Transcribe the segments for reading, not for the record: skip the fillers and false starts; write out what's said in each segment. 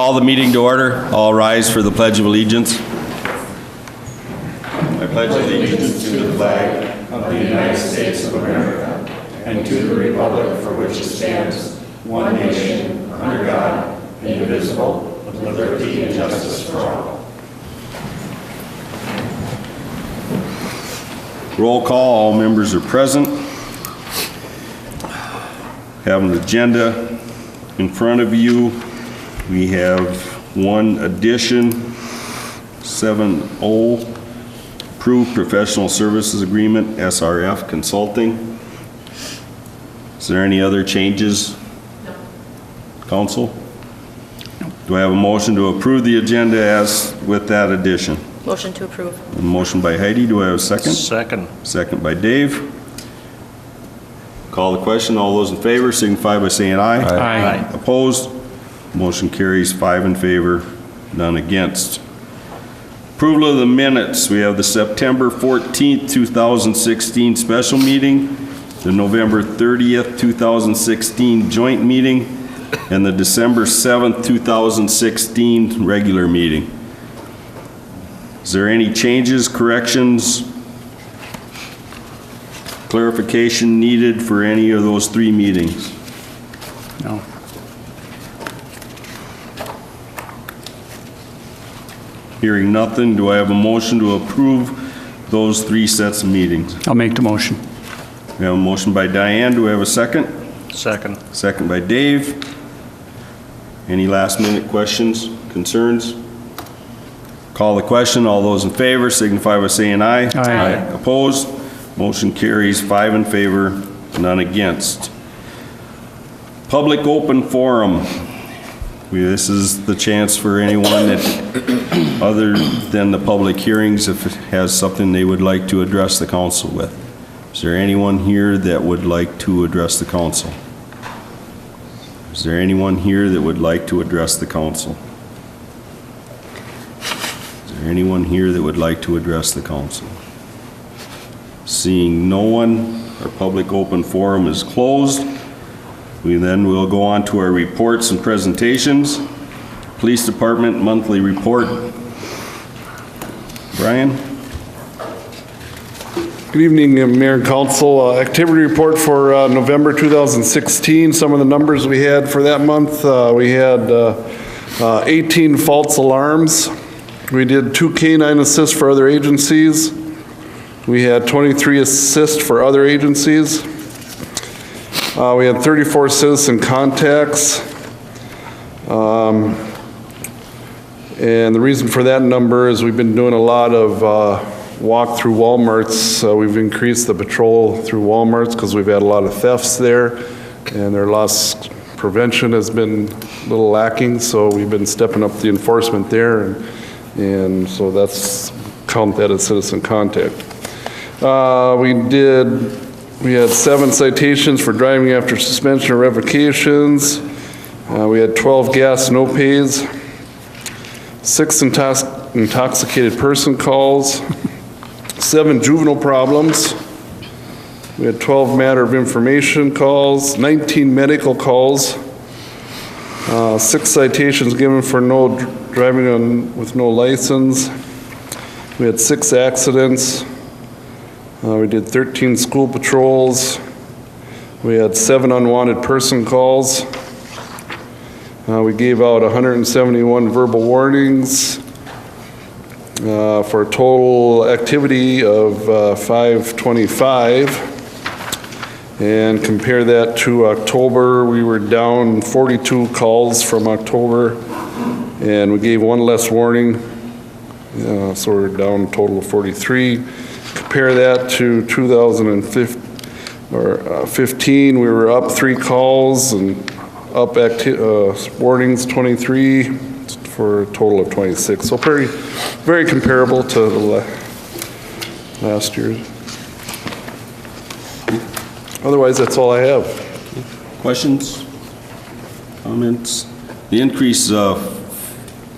call the meeting to order. All rise for the Pledge of Allegiance. I pledge allegiance to the flag of the United States of America and to the republic for which it stands, one nation, under God, indivisible, with liberty and justice for all. Roll call. All members are present. Have an agenda in front of you. We have one addition, 7O, approved professional services agreement, SRF Consulting. Is there any other changes? No. Council? No. Do I have a motion to approve the agenda as with that addition? Motion to approve. A motion by Heidi. Do I have a second? Second. Second by Dave. Call the question. All those in favor signify by saying aye. Aye. Opposed? Motion carries 5 in favor, none against. Approval of the minutes. We have the September 14th, 2016 special meeting, the November 30th, 2016 joint meeting, and the December 7th, 2016 regular meeting. Is there any changes, corrections, clarification needed for any of those 3 meetings? No. Hearing nothing, do I have a motion to approve those 3 sets of meetings? I'll make the motion. We have a motion by Diane. Do we have a second? Second. Second by Dave. Any last minute questions, concerns? Call the question. All those in favor signify by saying aye. Aye. Opposed? Motion carries 5 in favor, none against. Public open forum. This is the chance for anyone that, other than the public hearings, if it has something they would like to address the council with. Is there anyone here that would like to address the council? Is there anyone here that would like to address the council? Is there anyone here that would like to address the council? Seeing no one, our public open forum is closed. We then will go on to our reports and presentations. Police Department monthly report. Brian? Good evening, Mayor and Council. Activity report for November 2016. Some of the numbers we had for that month. We had 18 false alarms. We did 2 canine assists for other agencies. We had 23 assists for other agencies. We had 34 citizen contacts. And the reason for that number is we've been doing a lot of walk through Walmarts. We've increased the patrol through Walmarts because we've had a lot of thefts there, and their loss prevention has been a little lacking, so we've been stepping up the enforcement there, and so that's count that as citizen contact. We had 7 citations for driving after suspension or revocations. We had 12 gas no pays, 6 intoxicated person calls, 7 juvenile problems. We had 12 matter of information calls, 19 medical calls, 6 citations given for no driving with no license. We had 6 accidents. We did 13 school patrols. We had 7 unwanted person calls. We gave out 171 verbal warnings for a total activity of 525. And compare that to October, we were down 42 calls from October, and we gave 1 less warning. So we're down a total of 43. Compare that to 2015, we were up 3 calls and up warnings 23 for a total of 26. So very comparable to the last year. Otherwise, that's all I have. Questions? Comments? The increase of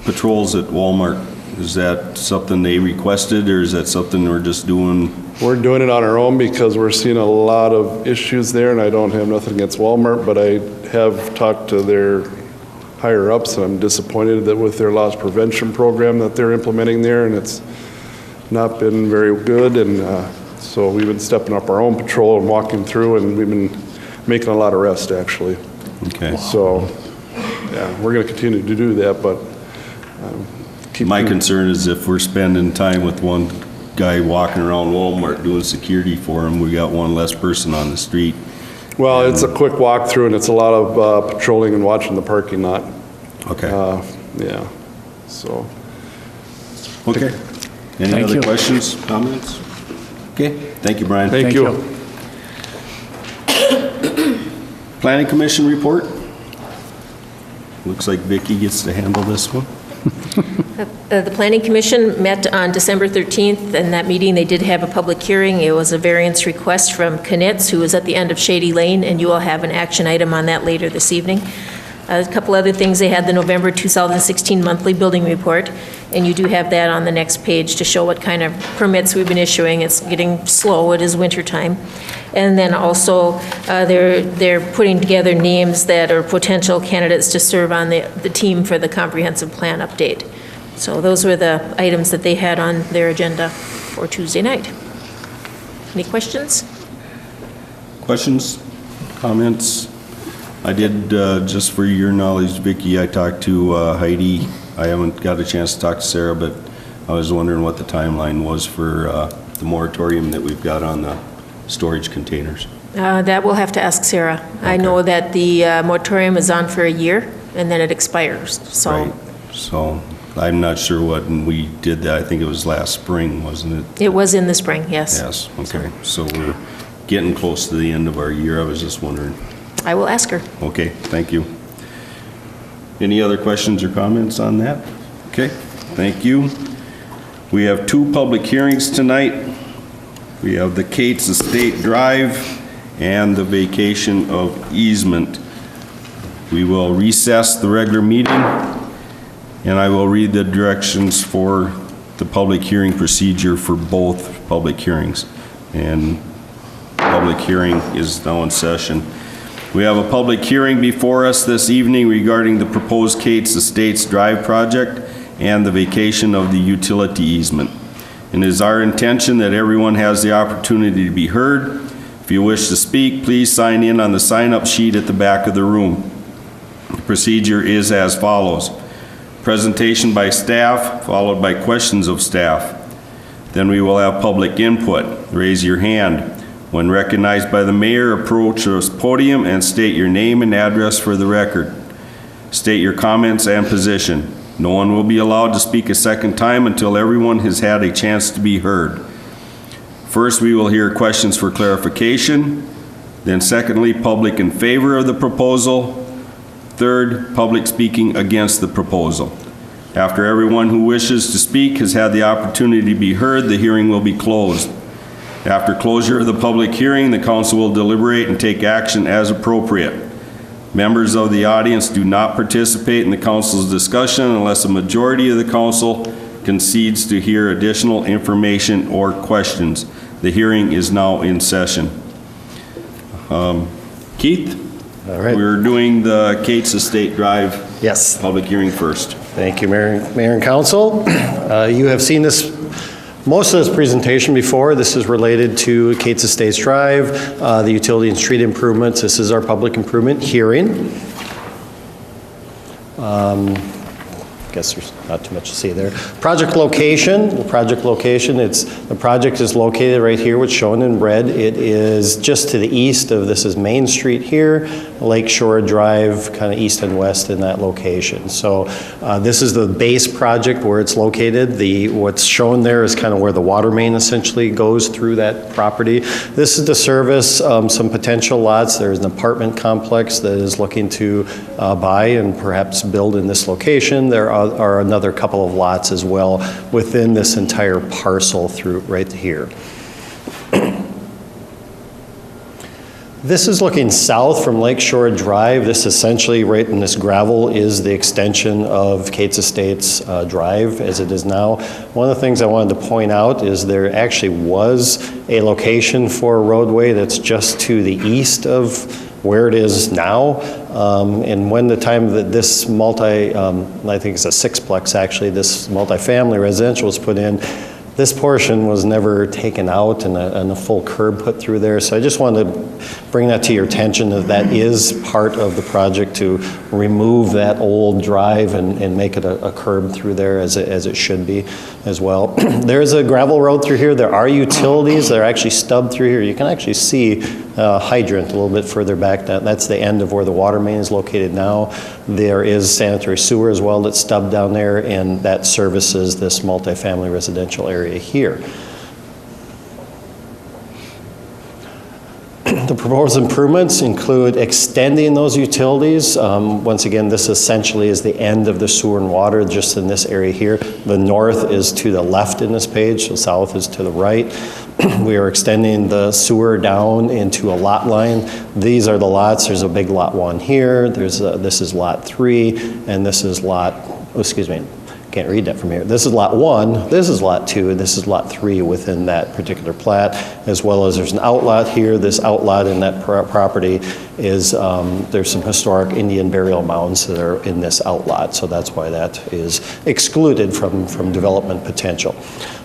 patrols at Walmart, is that something they requested, or is that something we're just doing? We're doing it on our own because we're seeing a lot of issues there, and I don't have nothing against Walmart, but I have talked to their higher ups, and I'm disappointed that with their loss prevention program that they're implementing there, and it's not been very good, and so we've been stepping up our own patrol and walking through, and we've been making a lot of arrests, actually. Okay. So, yeah, we're going to continue to do that, but My concern is if we're spending time with one guy walking around Walmart doing security for him, we got one less person on the street. Well, it's a quick walkthrough, and it's a lot of patrolling and watching the parking lot. Okay. Yeah, so. Okay. Any Thank other you. questions, comments? Okay, thank you, Brian. Thank you. Planning Commission report? Looks like Vicki gets to handle this one. The Planning Commission met on December 13th, and that meeting, they did have a public hearing. It was a variance request from Knitz, who is at the end of Shady Lane, and you will have an action item on that later this evening. A couple other things, they had the November 2016 monthly building report, and you do have that on the next page to show what kind of permits we've been issuing. It's getting slow, it is winter time. And then also, they're putting together names that are potential candidates to serve on the team for the comprehensive plan update. So those were the items that they had on their agenda for Tuesday night. Any questions? Questions, comments? I did, just for your knowledge, Vicki, I talked to Heidi. I haven't got a chance to talk to Sarah, but I was wondering what the timeline was for the moratorium that we've got on the storage containers. That we'll have to ask Sarah. I Okay. know that the moratorium is on for a year, and then it expires, so. Right. So I'm not sure when we did that. I think it was last spring, wasn't it? It was in the spring, yes. Yes, okay. So we're getting close to the end of our year. I was just wondering. I will ask her. Okay, thank you. Any other questions or comments on that? Okay, thank you. We have 2 public hearings tonight. We have the Kate's Estate Drive and the vacation of easement. We will recess the regular meeting, and I will read the directions for the public hearing procedure for both public hearings. And public hearing is now in session. We have a public hearing before us this evening regarding the proposed Kate's Estates Drive project and the vacation of the utility easement. And it is our intention that everyone has the opportunity to be heard. If you wish to speak, please sign in on the sign-up sheet at the back of the room. The procedure is as follows. Presentation by staff, followed by questions of staff. Then we will have public input. Raise your hand. When recognized by the mayor, approach the podium and state your name and address for the record. State your comments and position. No one will be allowed to speak a second time until everyone has had a chance to be heard. First, we will hear questions for clarification. Then secondly, public in favor of the proposal. Third, public speaking against the proposal. After everyone who wishes to speak has had the opportunity to be heard, the hearing will be closed. After closure of the public hearing, the council will deliberate and take action as appropriate. Members of the audience do not participate in the council's discussion unless a majority of the council concedes to hear additional information or questions. The hearing is now in session. Keith? All right. We're doing the Kate's Estate Drive Yes. public hearing first. Thank you, Mayor and Council. You have seen most of this presentation before. This is related to Kate's Estates Drive, the utility and street improvements. This is our public improvement hearing. I guess there's not too much to see there. Project location, the project is located right here, what's shown in red. It is just to the east of, this is Main Street here, Lake Shore Drive, kind of east and west in that location. So this is the base project where it's located. What's shown there is kind of where the water main essentially goes through that property. This is to service some potential lots. There's an apartment complex that is looking to buy and perhaps build in this location. There are another couple of lots as well within this entire parcel through right here. This is looking south from Lake Shore Drive. This essentially, right in this gravel, is the extension of Kate's Estates Drive as it is now. One of the things I wanted to point out is there actually was a location for a roadway that's just to the east of where it is now. And when the time that this I think it's a sixplex actually, this multifamily residential was put in, this portion was never taken out and a full curb put through there. So I just wanted to bring that to your attention, that is part of the project, to remove that old drive and make it a curb through there as it should be as well. There's a gravel road through here. There are utilities that are actually stubbed through here. You can actually see a hydrant a little bit further back. That's the end of where the water main is located now. There is sanitary sewer as well that's stubbed down there, and that services this multifamily residential area here. The proposed improvements include extending those utilities. Once again, this essentially is the end of the sewer and water just in this area here. The north is to the left in this page, so south is to the right. We are extending the sewer down into a lot line. These are the lots. There's a big lot 1 here. This is lot 3, and this is can't read that from here. This is lot 1, this is lot 2, and this is lot 3 within that particular plat, as well as there's an outlot here. This outlot in that property is, there's some historic Indian burial mounds that are in this outlot, so that's why that is excluded from development potential.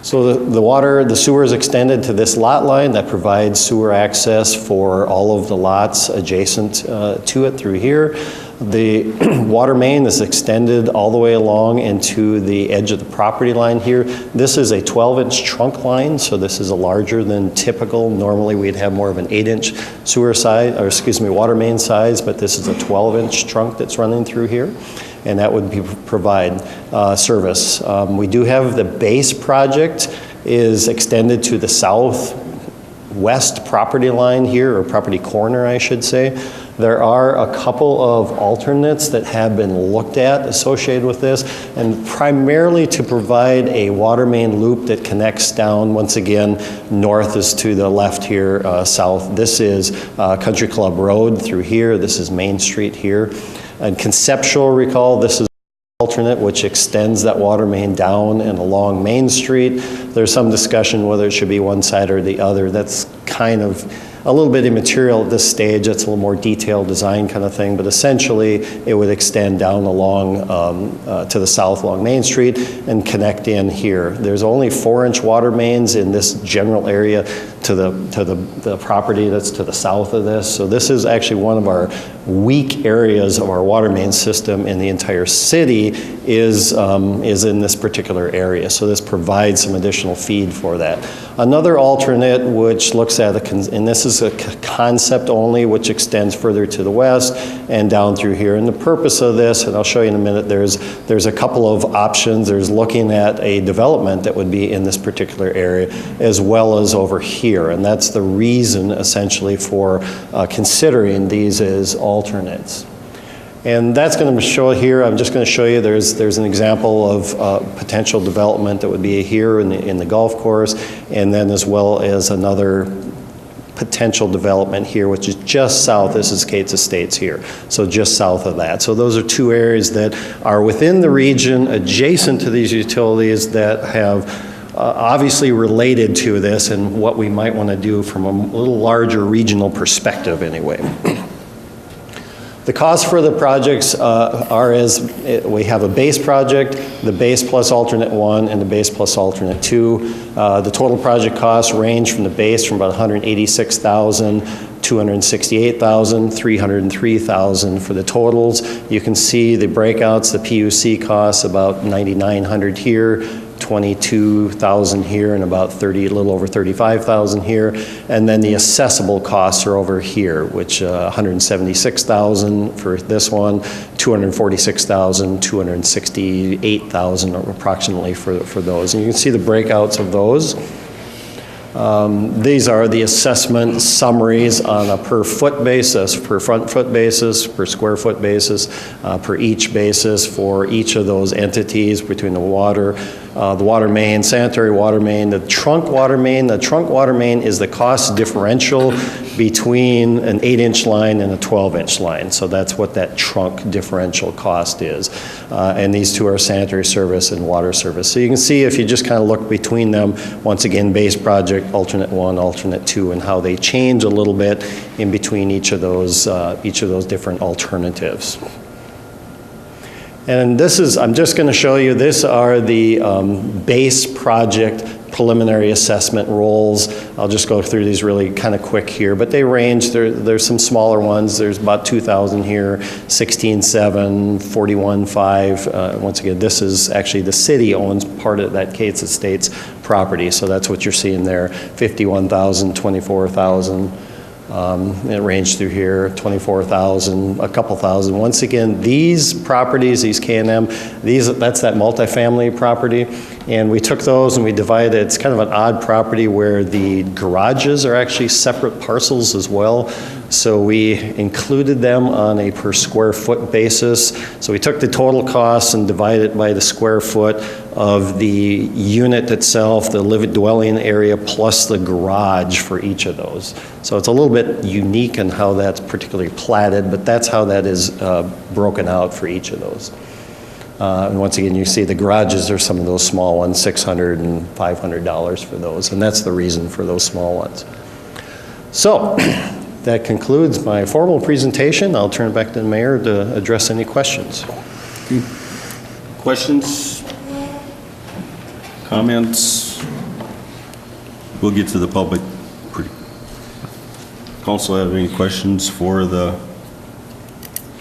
So the sewer is extended to this lot line that provides sewer access for all of the lots adjacent to it through here. The water main is extended all the way along into the edge of the property line here. This is a 12-inch trunk line, so this is a larger than typical. Normally we'd have more of an 8-inch sewer size, or water main size, but this is a 12-inch trunk that's running through here, and that would provide service. We do have the base project is extended to the southwest property line here, or property corner, I should say. There are a couple of alternates that have been looked at associated with this, and primarily to provide a water main loop that connects down, once again, north is to the left here, south. This is Country Club Road through here. This is Main Street here. And conceptual, recall, this is alternate, which extends that water main down and along Main Street. There's some discussion whether it should be one side or the other. That's kind of a little bit immaterial at this stage. That's a little more detailed design kind of thing, but essentially it would extend down along to the south along Main Street and connect in here. There's only 4-inch water mains in this general area to the property that's to the south of this. So this is actually one of our weak areas of our water main system in the entire city is in this particular area. So this provides some additional feed for that. Another alternate which looks at, and this is a concept only, which extends further to the west and down through here. And the purpose of this, and I'll show you in a minute, there's a couple of options. There's looking at a development that would be in this particular area as well as over here. And that's the reason essentially for considering these as alternates. And that's going to show here. I'm just going to show you there's an example of potential development that would be here in the golf course, and then as well as another potential development here, which is just south. This is Kate's Estates here, so just south of that. So those are two areas that are within the region adjacent to these utilities that have obviously related to this and what we might want to do from a little larger regional perspective anyway. The costs for the projects are as we have a base project, the base plus alternate 1, and the base plus alternate 2. The total project costs range from the base from about $186,000, $268,000, $303,000 for the totals. You can see the breakouts. The PUC costs about $9,900 here, $22,000 here, and about a little over $35,000 here. And then the assessable costs are over here, which $176,000 for this one, $246,000, $268,000 approximately for those. And you can see the breakouts of those. These are the assessment summaries on a per foot basis, per front foot basis, per square foot basis, per each basis for each of those entities between the water main, sanitary water main, the trunk water main. The trunk water main is the cost differential between an 8-inch line and a 12-inch line. So that's what that trunk differential cost is. And these two are sanitary service and water service. So you can see if you just kind of look between them, once again, base project, alternate 1, alternate 2, and how they change a little bit in between each of those different alternatives. And this is, I'm just going to show you, these are the base project preliminary assessment rolls. I'll just go through these really kind of quick here, but they range. There's some smaller ones. There's about 2,000 here, 16.7, 41.5. Once again, this is actually the city owns part of that Kate's Estates property, so that's what you're seeing there. 51,000, 24,000. It ranged through here, 24,000, a couple thousand. Once again, these properties, these K&M, that's that multifamily property, and we took those and we divided. It's kind of an odd property where the garages are actually separate parcels as well. So we included them on a per square foot basis. So we took the total costs and divided it by the square foot of the unit itself, the living dwelling area, plus the garage for each of those. So it's a little bit unique in how that's particularly platted, but that's how that is broken out for each of those. And once again, you see the garages are some of those small ones, $600 and $500 for those, and that's the reason for those small ones. So that concludes my formal presentation. I'll turn it back to the mayor to address any questions. Questions? Comments? We'll get to the public. Council have any questions for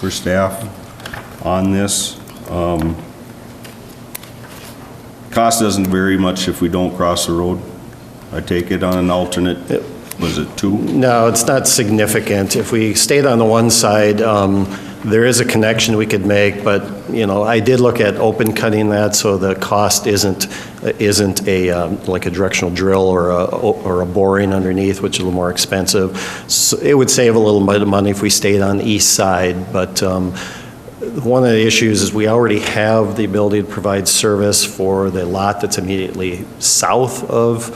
staff on this? Cost doesn't vary much if we don't cross the road. I take it on an alternate, was it 2? No, it's not significant. If we stayed on the one side, there is a connection we could make, but I did look at open cutting that, so the cost isn't a like a directional drill or a boring underneath, which is a little more expensive. So it would save a little bit of money if we stayed on the east side, but one of the issues is we already have the ability to provide service for the lot that's immediately south of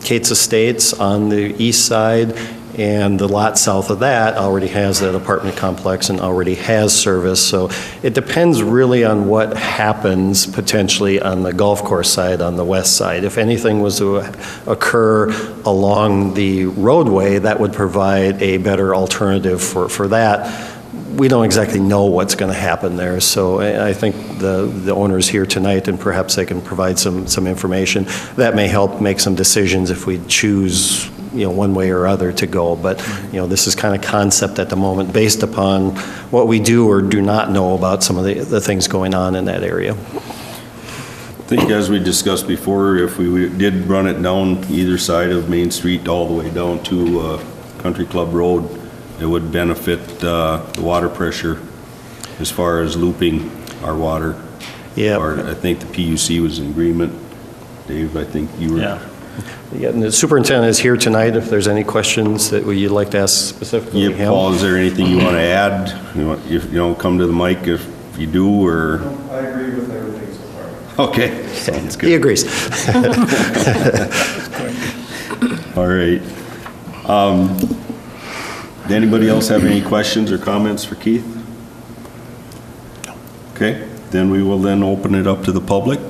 Kate's Estates on the east side, and the lot south of that already has that apartment complex and already has service. So it depends really on what happens potentially on the golf course side, on the west side. If anything was to occur along the roadway, that would provide a better alternative for that. We don't exactly know what's going to happen there, so I think the owners here tonight, and perhaps they can provide some information that may help make some decisions if we choose one way or other to go. But this is kind of concept at the moment based upon what we do or do not know about some of the things going on in that area. I think as we discussed before, if we did run it down either side of Main Street all the way down to Country Club Road, it would benefit the water pressure as far as looping our water. Yeah. I think the PUC was in agreement. Dave, I think you were. Yeah, and the superintendent is here tonight if there's any questions that you'd like to ask specifically. Yeah, Paul, is there anything you want to add? Come to the mic if you do, or? No, I agree with everything so far. Okay, sounds good. He agrees. All right. Did anybody else have any questions or comments for Keith? Okay, then we will then open it up to the public.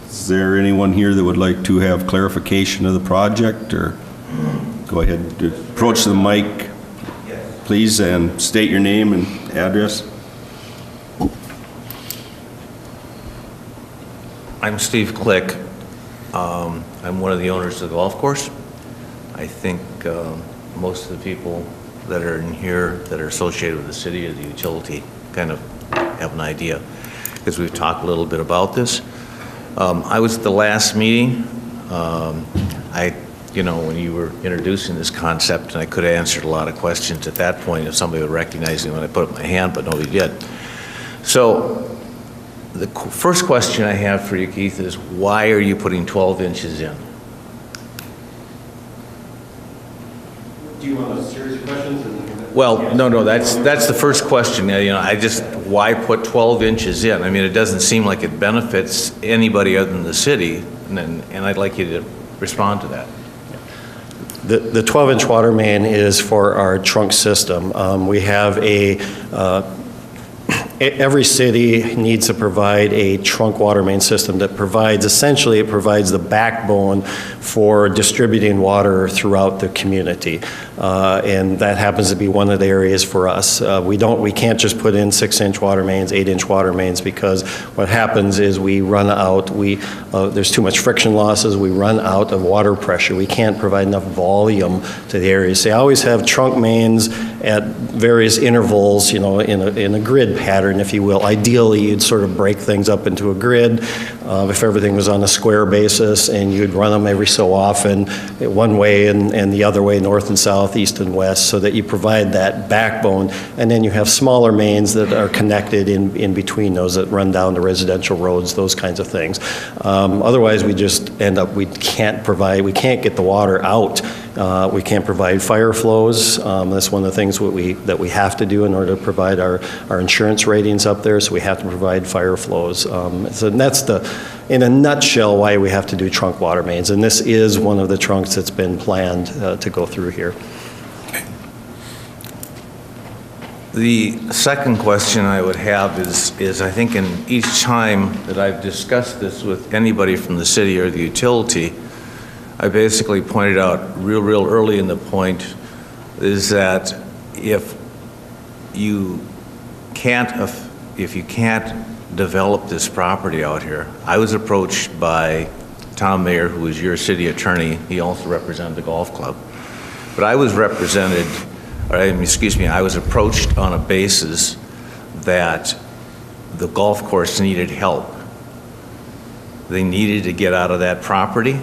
Is there anyone here that would like to have clarification of the project, or go ahead, approach the mic, please, and state your name and address. I'm Steve Click. I'm one of the owners of the golf course. I think most of the people that are in here that are associated with the city or the utility kind of have an idea, because we've talked a little bit about this. I was at the last meeting. When you were introducing this concept, and I could have answered a lot of questions at that point if somebody would recognize me when I put up my hand, but nobody did. So the first question I have for you, Keith, is why are you putting 12 inches in? Do you want a series of questions? Well, no, that's the first question. Why put 12 inches in? I mean, it doesn't seem like it benefits anybody other than the city, and I'd like you to respond to that. The 12-inch water main is for our trunk system. We have every city needs to provide a trunk water main system that provides, essentially, it provides the backbone for distributing water throughout the community. And that happens to be one of the areas for us. We can't just put in 6-inch water mains, 8-inch water mains, because what happens is we run out, there's too much friction losses, we run out of water pressure. We can't provide enough volume to the areas. So I always have trunk mains at various intervals, in a grid pattern, if you will. Ideally, you'd sort of break things up into a grid if everything was on a square basis, and you'd run them every so often, one way and the other way, north and south, east and west, so that you provide that backbone. And then you have smaller mains that are connected in between those that run down to residential roads, those kinds of things. Otherwise, we just end up, we can't get the water out. We can't provide fire flows. That's one of the things that we have to do in order to provide our insurance ratings up there, so we have to provide fire flows. So that's in a nutshell, why we have to do trunk water mains. And this is one of the trunks that's been planned to go through here. The second question I would have is I think in each time that I've discussed this with anybody from the city or the utility, I basically pointed out real early in the point is that if you can't develop this property out here, I was approached by Tom Mayer, who is your city attorney. He also represented the golf club. But I was I was approached on a basis that the golf course needed help. They needed to get out of that property,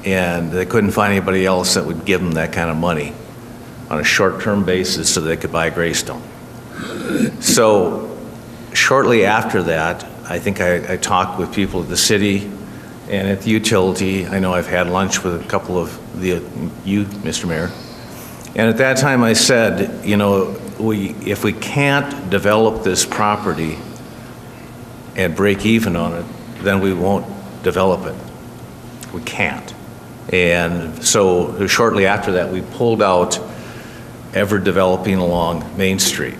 and they couldn't find anybody else that would give them that kind of money on a short-term basis so they could buy Greystone. So shortly after that, I think I talked with people at the city and at the utility. I know I've had lunch with a couple of you, Mr. Mayor. And at that time I said, if we can't develop this property and break even on it, then we won't develop it. We can't. And so shortly after that, we pulled out ever developing along Main Street.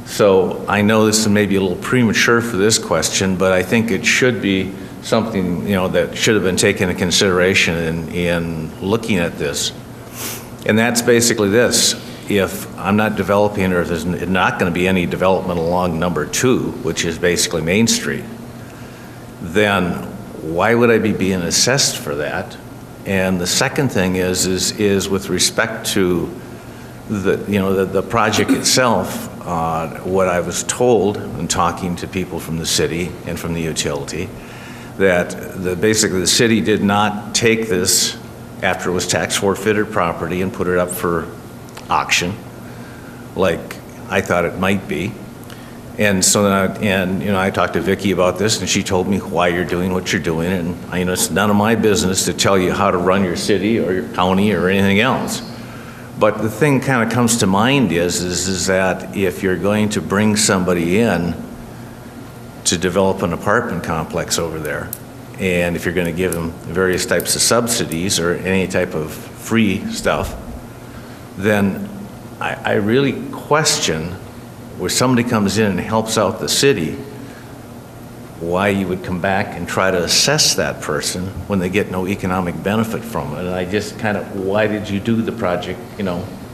So I know this is maybe a little premature for this question, but I think it should be something, that should have been taken into consideration in looking at this. And that's basically this. If I'm not developing, or if there's not going to be any development along number 2, which is basically Main Street, then why would I be being assessed for that? And the second thing is with respect to the project itself, what I was told in talking to people from the city and from the utility, that basically the city did not take this after it was tax forfeited property and put it up for auction, like I thought it might be. And so then I talked to Vicki about this, and she told me why you're doing what you're doing, and it's none of my business to tell you how to run your city or your county or anything else. But the thing kind of comes to mind is that if you're going to bring somebody in to develop an apartment complex over there, and if you're going to give them various types of subsidies or any type of free stuff, then I really question, where somebody comes in and helps out the city, why you would come back and try to assess that person when they get no economic benefit from it. And I just why did you do the project?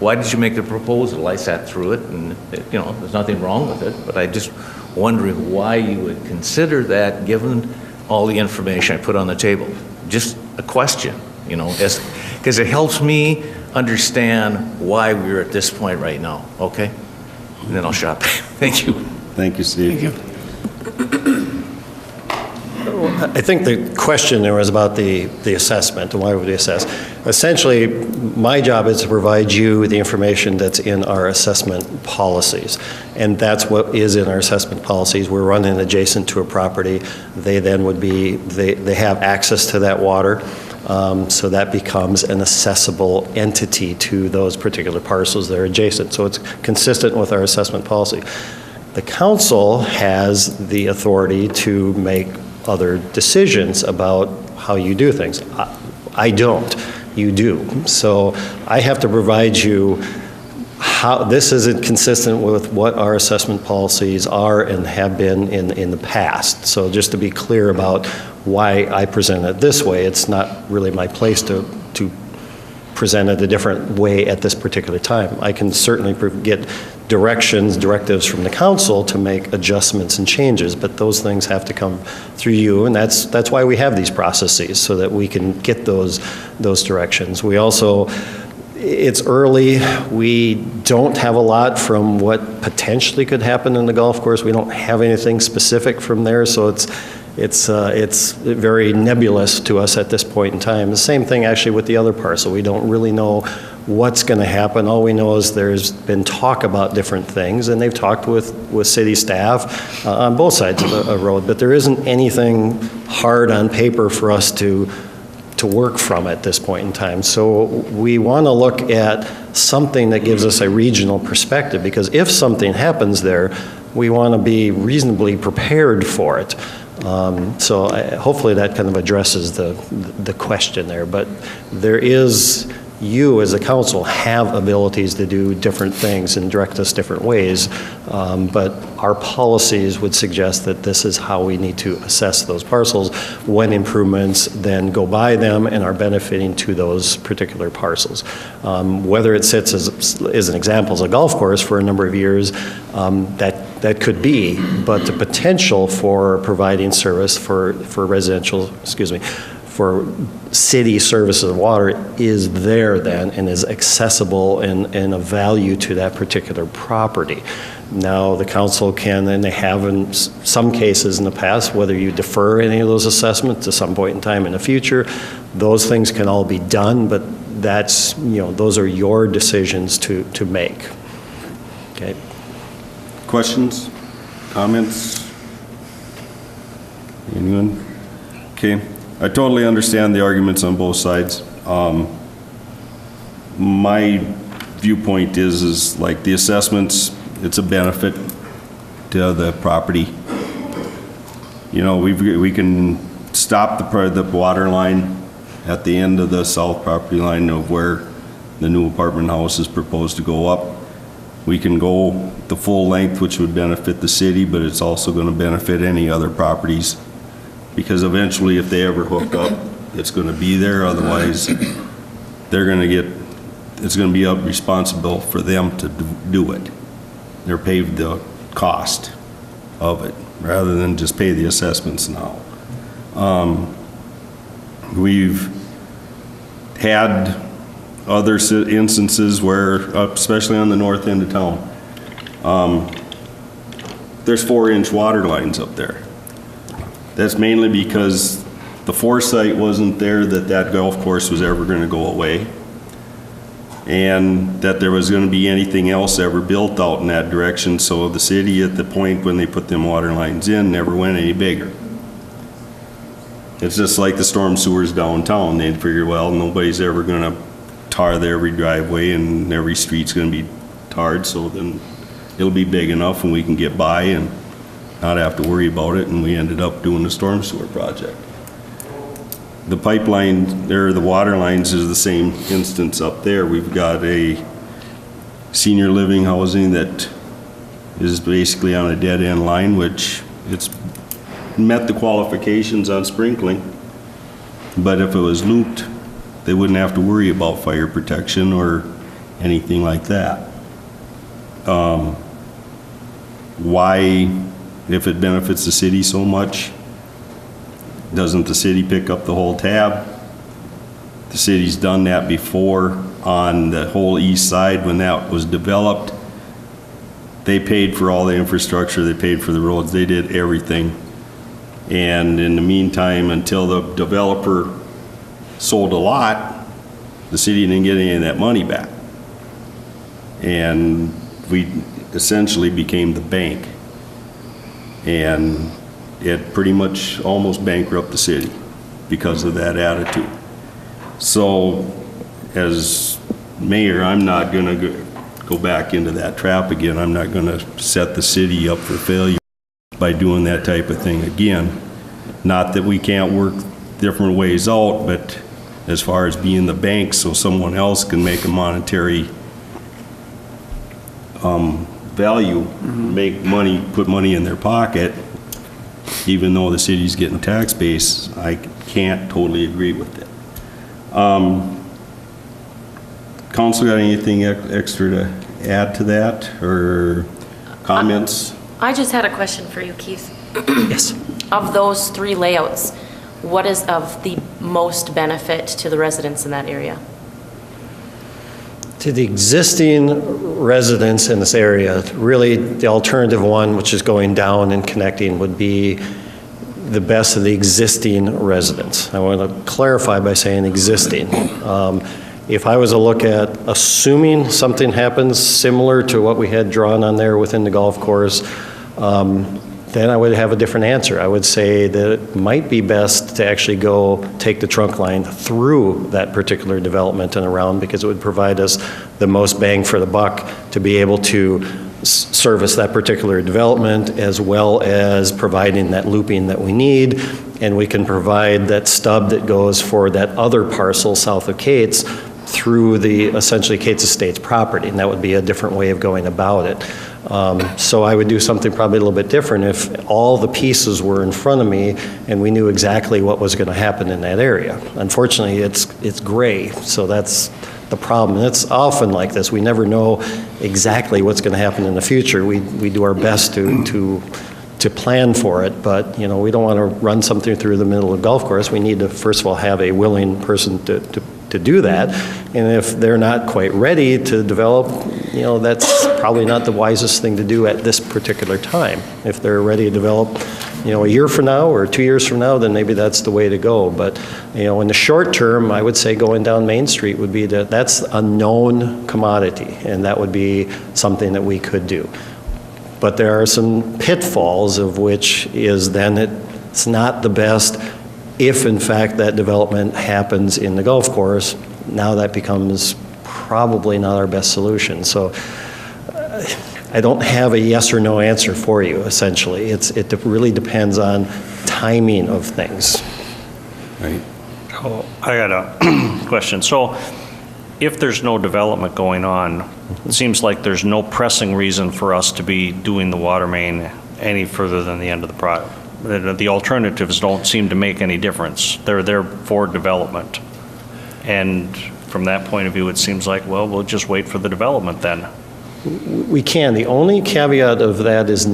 Why did you make the proposal? I sat through it, and there's nothing wrong with it, but I just wondering why you would consider that given all the information I put on the table. Just a question, because it helps me understand why we're at this point right now, okay? And then I'll shut. Thank you. Thank you, Steve. Thank you. I think the question there was about the assessment and why would we assess. Essentially, my job is to provide you the information that's in our assessment policies. And that's what is in our assessment policies. We're running adjacent to a property. They then would be, they have access to that water. So that becomes an assessable entity to those particular parcels that are adjacent. So it's consistent with our assessment policy. The council has the authority to make other decisions about how you do things. I don't. you do. So I have to provide you how, this isn't consistent with what our assessment policies are and have been in the past. So just to be clear about why I present it this way, it's not really my place to present it a different way at this particular time. I can certainly get directives from the council to make adjustments and changes, but those things have to come through you, and that's why we have these processes, so that we can get those directions. We also, it's early, we don't have a lot from what potentially could happen in the golf course. We don't have anything specific from there, so it's very nebulous to us at this point in time. The same thing actually with the other parcel. We don't really know what's going to happen. All we know is there's been talk about different things, and they've talked with city staff on both sides of the road, but there isn't anything hard on paper for us to work from at this point in time. So we want to look at something that gives us a regional perspective, because if something happens there, we want to be reasonably prepared for it. So hopefully that kind of addresses the question there. But there is, you as a council have abilities to do different things and direct us different ways, but our policies would suggest that this is how we need to assess those parcels when improvements then go by them and are benefiting to those particular parcels. Whether it sits as an example as a golf course for a number of years, that could be, but the potential for providing service for residential, for city services of water is there then, and is accessible and of value to that particular property. Now, the council can, and they have in some cases in the past, whether you defer any of those assessments to some point in time in the future, those things can all be done, but that's, those are your decisions to make. Okay. Questions, comments? Anyone? Okay. I totally understand the arguments on both sides. My viewpoint is like the assessments, it's a benefit to the property. We can stop the water line at the end of the south property line of where the new apartment house is proposed to go up. We can go the full length, which would benefit the city, but it's also going to benefit any other properties, because eventually if they ever hook up, it's going to be there. Otherwise, they're going to it's going to be responsible for them to do it. They're paid the cost of it rather than just pay the assessments now. We've had other instances where, especially on the north end of town, there's 4-inch water lines up there. That's mainly because the foresight wasn't there that golf course was ever going to go away, and that there was going to be anything else ever built out in that direction. So the city, at the point when they put them water lines in, never went any bigger. It's just like the storm sewers downtown. They'd figure, well, nobody's ever going to tar every driveway and every street's going to be tarred, so then it'll be big enough and we can get by and not have to worry about it. And we ended up doing the storm sewer project. The pipeline, the water lines is the same instance up there. We've got a senior living housing that is basically on a dead end line, which it's met the qualifications on sprinkling, but if it was looped, they wouldn't have to worry about fire protection or anything like that. Why, if it benefits the city so much, doesn't the city pick up the whole tab? The city's done that before on the whole east side when that was developed. They paid for all the infrastructure, they paid for the roads, they did everything. And in the meantime, until the developer sold a lot, the city didn't get any of that money back. And we essentially became the bank. And it pretty much almost bankrupted the city because of that attitude. So as mayor, I'm not going to go back into that trap again. I'm not going to set the city up for failure by doing that type of thing again. Not that we can't work different ways out, but as far as being the bank so someone else can make a monetary value, make money, put money in their pocket, even though the city's getting tax base, I can't totally agree with it. Council got anything extra to add to that, or comments? I just had a question for you, Keith. Yes. Of those 3 layouts, what is of the most benefit to the residents in that area? To the existing residents in this area, really the alternative one, which is going down and connecting, would be the best of the existing residents. I want to clarify by saying existing. If I was to look at assuming something happens similar to what we had drawn on there within the golf course, then I would have a different answer. I would say that it might be best to actually go take the trunk line through that particular development and around, because it would provide us the most bang for the buck to be able to service that particular development, as well as providing that looping that we need. And we can provide that stub that goes for that other parcel south of Kate's through the essentially Kate's Estates property, and that would be a different way of going about it. So I would do something probably a little bit different if all the pieces were in front of me and we knew exactly what was going to happen in that area. Unfortunately, it's gray, so that's the problem. And it's often like this. We never know exactly what's going to happen in the future. We do our best to plan for it, but you know, we don't want to run something through the middle of the golf course. We need to first of all have a willing person to do that, and if they're not quite ready to develop, you know, that's probably not the wisest thing to do at this particular time. If they're ready to develop, you know, a year from now or 2 years from now, then maybe that's the way to go. But you know, in the short term, I would say going down Main Street would be that's a known commodity, and that would be something that we could do. But there are some pitfalls, of which is then it's not the best. If in fact that development happens in the golf course, now that becomes probably not our best solution. So I don't have a yes or no answer for you, essentially. It really depends on timing of things. Right. Oh, I got a question. So if there's no development going on, it seems like there's no pressing reason for us to be doing the water main any further than the end of the project. The alternatives don't seem to make any difference. They're there for development. And from that point of view, it seems like, well, we'll just wait for the development then. We can. The only caveat of that is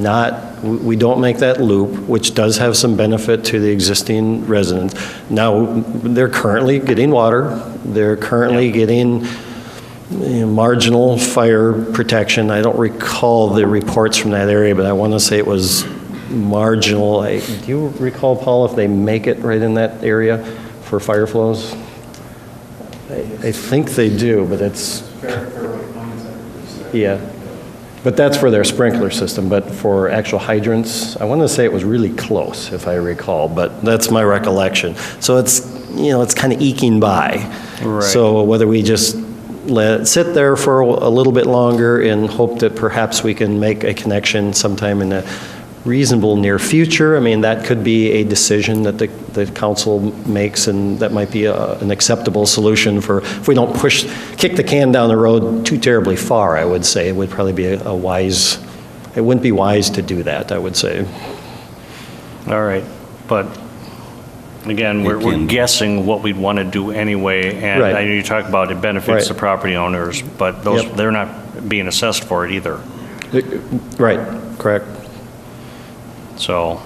we don't make that loop, which does have some benefit to the existing residents. Now, they're currently getting water. They're currently getting marginal fire protection. I don't recall the reports from that area, but I want to say it was marginal. Do you recall, Paul, if they make it right in that area for fire flows? I think they do, but it's... Yeah. But that's for their sprinkler system, but for actual hydrants, I want to say it was really close, if I recall, but that's my recollection. So it's, you know, it's kind of eking by. Right. So whether we just let it sit there for a little bit longer and hope that perhaps we can make a connection sometime in the reasonable near future. I mean, that could be a decision that the council makes, and that might be an acceptable solution for, if we don't kick the can down the road too terribly far, I would say. It would probably be it wouldn't be wise to do that, I would say. All right. But again, we're guessing what we'd want to do anyway. And Right. I know you talk about it benefits Right. the property owners, but they're not being assessed for it either. Right, correct. So,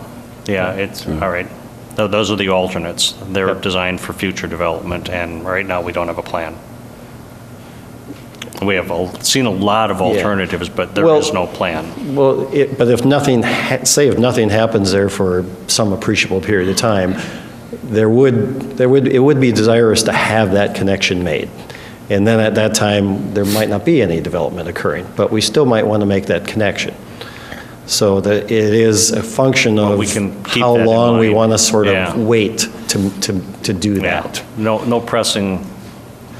yeah, it's, all right. Those are the alternates. They're Yep. designed for future development, and right now, we don't have a plan. We have seen a lot of alternatives, but there is no plan. Well, but if nothing, if nothing happens there for some appreciable period of time, it would be desirous to have that connection made. And then at that time, there might not be any development occurring, but we still might want to make that connection. So that it is a function of we can keep how that in long we mind. want to sort of Yeah. wait to do that. No pressing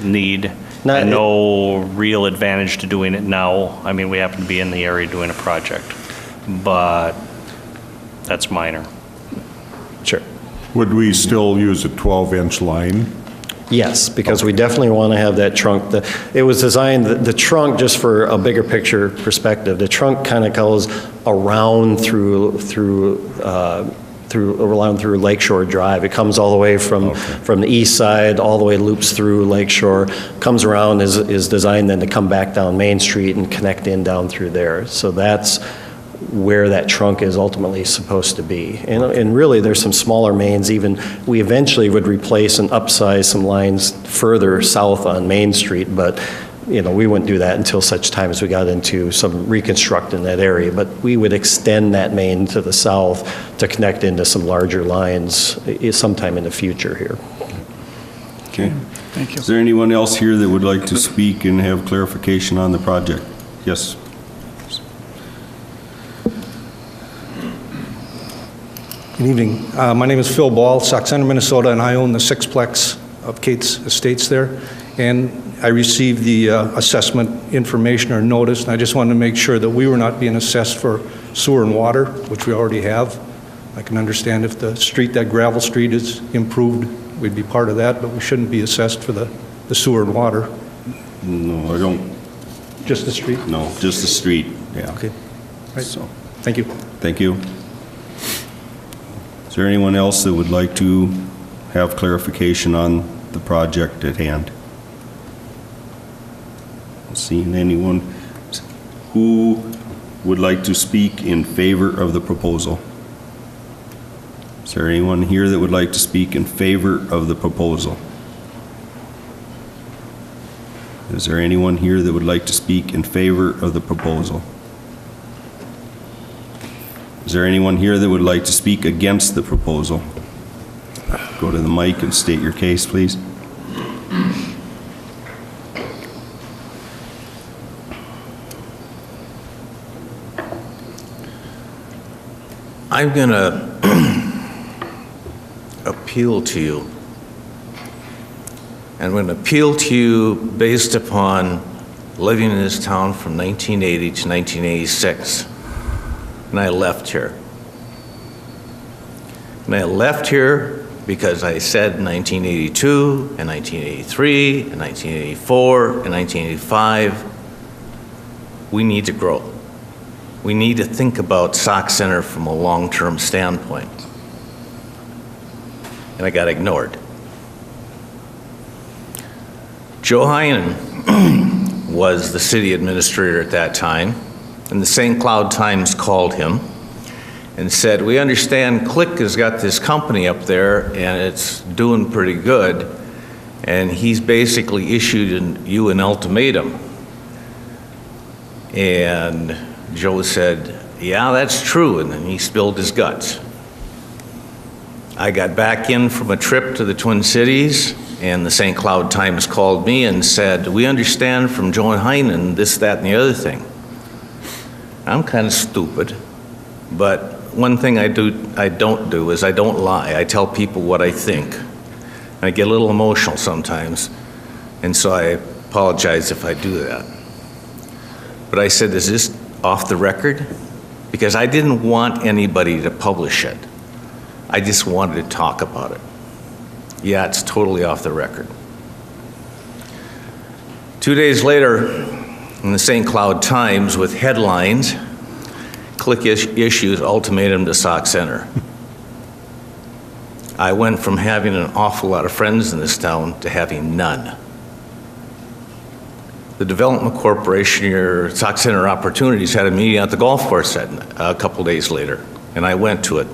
need, No, and no real advantage to doing it now. I mean, we happen to be in the area doing a project, but that's minor. Sure. Would we still use a 12-inch line? Yes, because we definitely want to have that trunk. It was designed, the trunk, just for a bigger picture perspective, the trunk kind of goes around through Lakeshore Drive. It comes all the way from the east side, all the way loops through Lakeshore, comes around, is designed then to come back down Main Street and connect in down through there. So that's where that trunk is ultimately supposed to be. And really, there's some smaller mains even. We eventually would replace and upsize some lines further south on Main Street, but we wouldn't do that until such time as we got into some reconstructing that area. But we would extend that main to the south to connect into some larger lines sometime in the future here. Okay. Thank you. Is there anyone else here that would like to speak and have clarification on the project? Yes. Good evening. My name is Phil Ball, Sauk Center, Minnesota, and I own the sixplex of Kate's Estates there. And I received the assessment information or notice, and I just wanted to make sure that we were not being assessed for sewer and water, which we already have. I can understand if the street, that gravel street is improved, we'd be part of that, but we shouldn't be assessed for the sewer and water. No, I don't. Just the street? No, just the street, yeah. Okay. Right. So, Thank you. thank you. Is there anyone else that would like to have clarification on the project at hand? Seeing anyone who would like to speak in favor of the proposal? Is there anyone here that would like to speak in favor of the proposal? Is there anyone here that would like to speak in favor of the proposal? Is there anyone here that would like to speak against the proposal? Go to the mic and state your case, please. I'm going to appeal to you. And I'm going to appeal to you based upon living in this town from 1980 to 1986. And I left here. And I left here because I said in 1982, and 1983, and 1984, and 1985, we need to grow. We need to think about Sauk Center from a long-term standpoint. And I got ignored. Joe Heinen was the city administrator at that time, and the St. Cloud Times called him and said, we understand Click has got this company up there and it's doing pretty good, and he's basically issued you an ultimatum. And Joe said, yeah, that's true, and then he spilled his guts. I got back in from a trip to the Twin Cities, and the St. Cloud Times called me and said, we understand from Joe Heinen this, that, and the other thing. I'm kind of stupid, but one thing I don't do is I don't lie. I tell people what I think. I get a little emotional sometimes, and so I apologize if I do that. But I said, is this off the record? Because I didn't want anybody to publish it. I just wanted to talk about it. Yeah, it's totally off the record. 2 days later, in the St. Cloud Times with headlines, Click issues ultimatum to Sauk Center. I went from having an awful lot of friends in this town to having none. The Development Corporation, your Sauk Center Opportunities, had a meeting at the golf course a couple days later, and I went to it,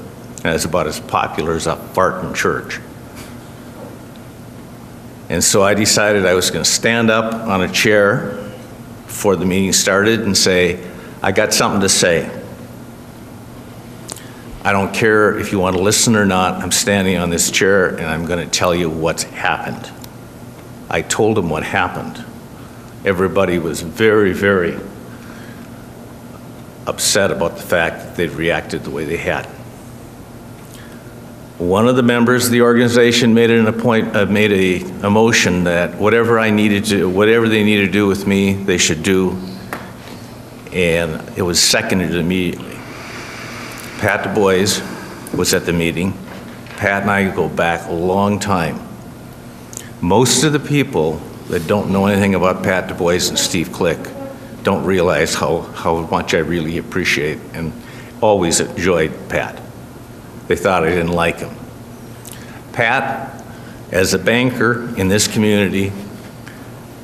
and it's about as popular as a fart in church. And so I decided I was going to stand up on a chair before the meeting started and say, I got something to say. I don't care if you want to listen or not, I'm standing on this chair and I'm going to tell you what's happened. I told them what happened. Everybody was very, very upset about the fact that they'd reacted the way they had. One of the members of the organization made a motion that whatever they needed to do with me, they should do, and it was seconded immediately. Pat Du Bois was at the meeting. Pat and I go back a long time. Most of the people that don't know anything about Pat Du Bois and Steve Click don't realize how much I really appreciate and always enjoyed Pat. They thought I didn't like him. Pat, as a banker in this community,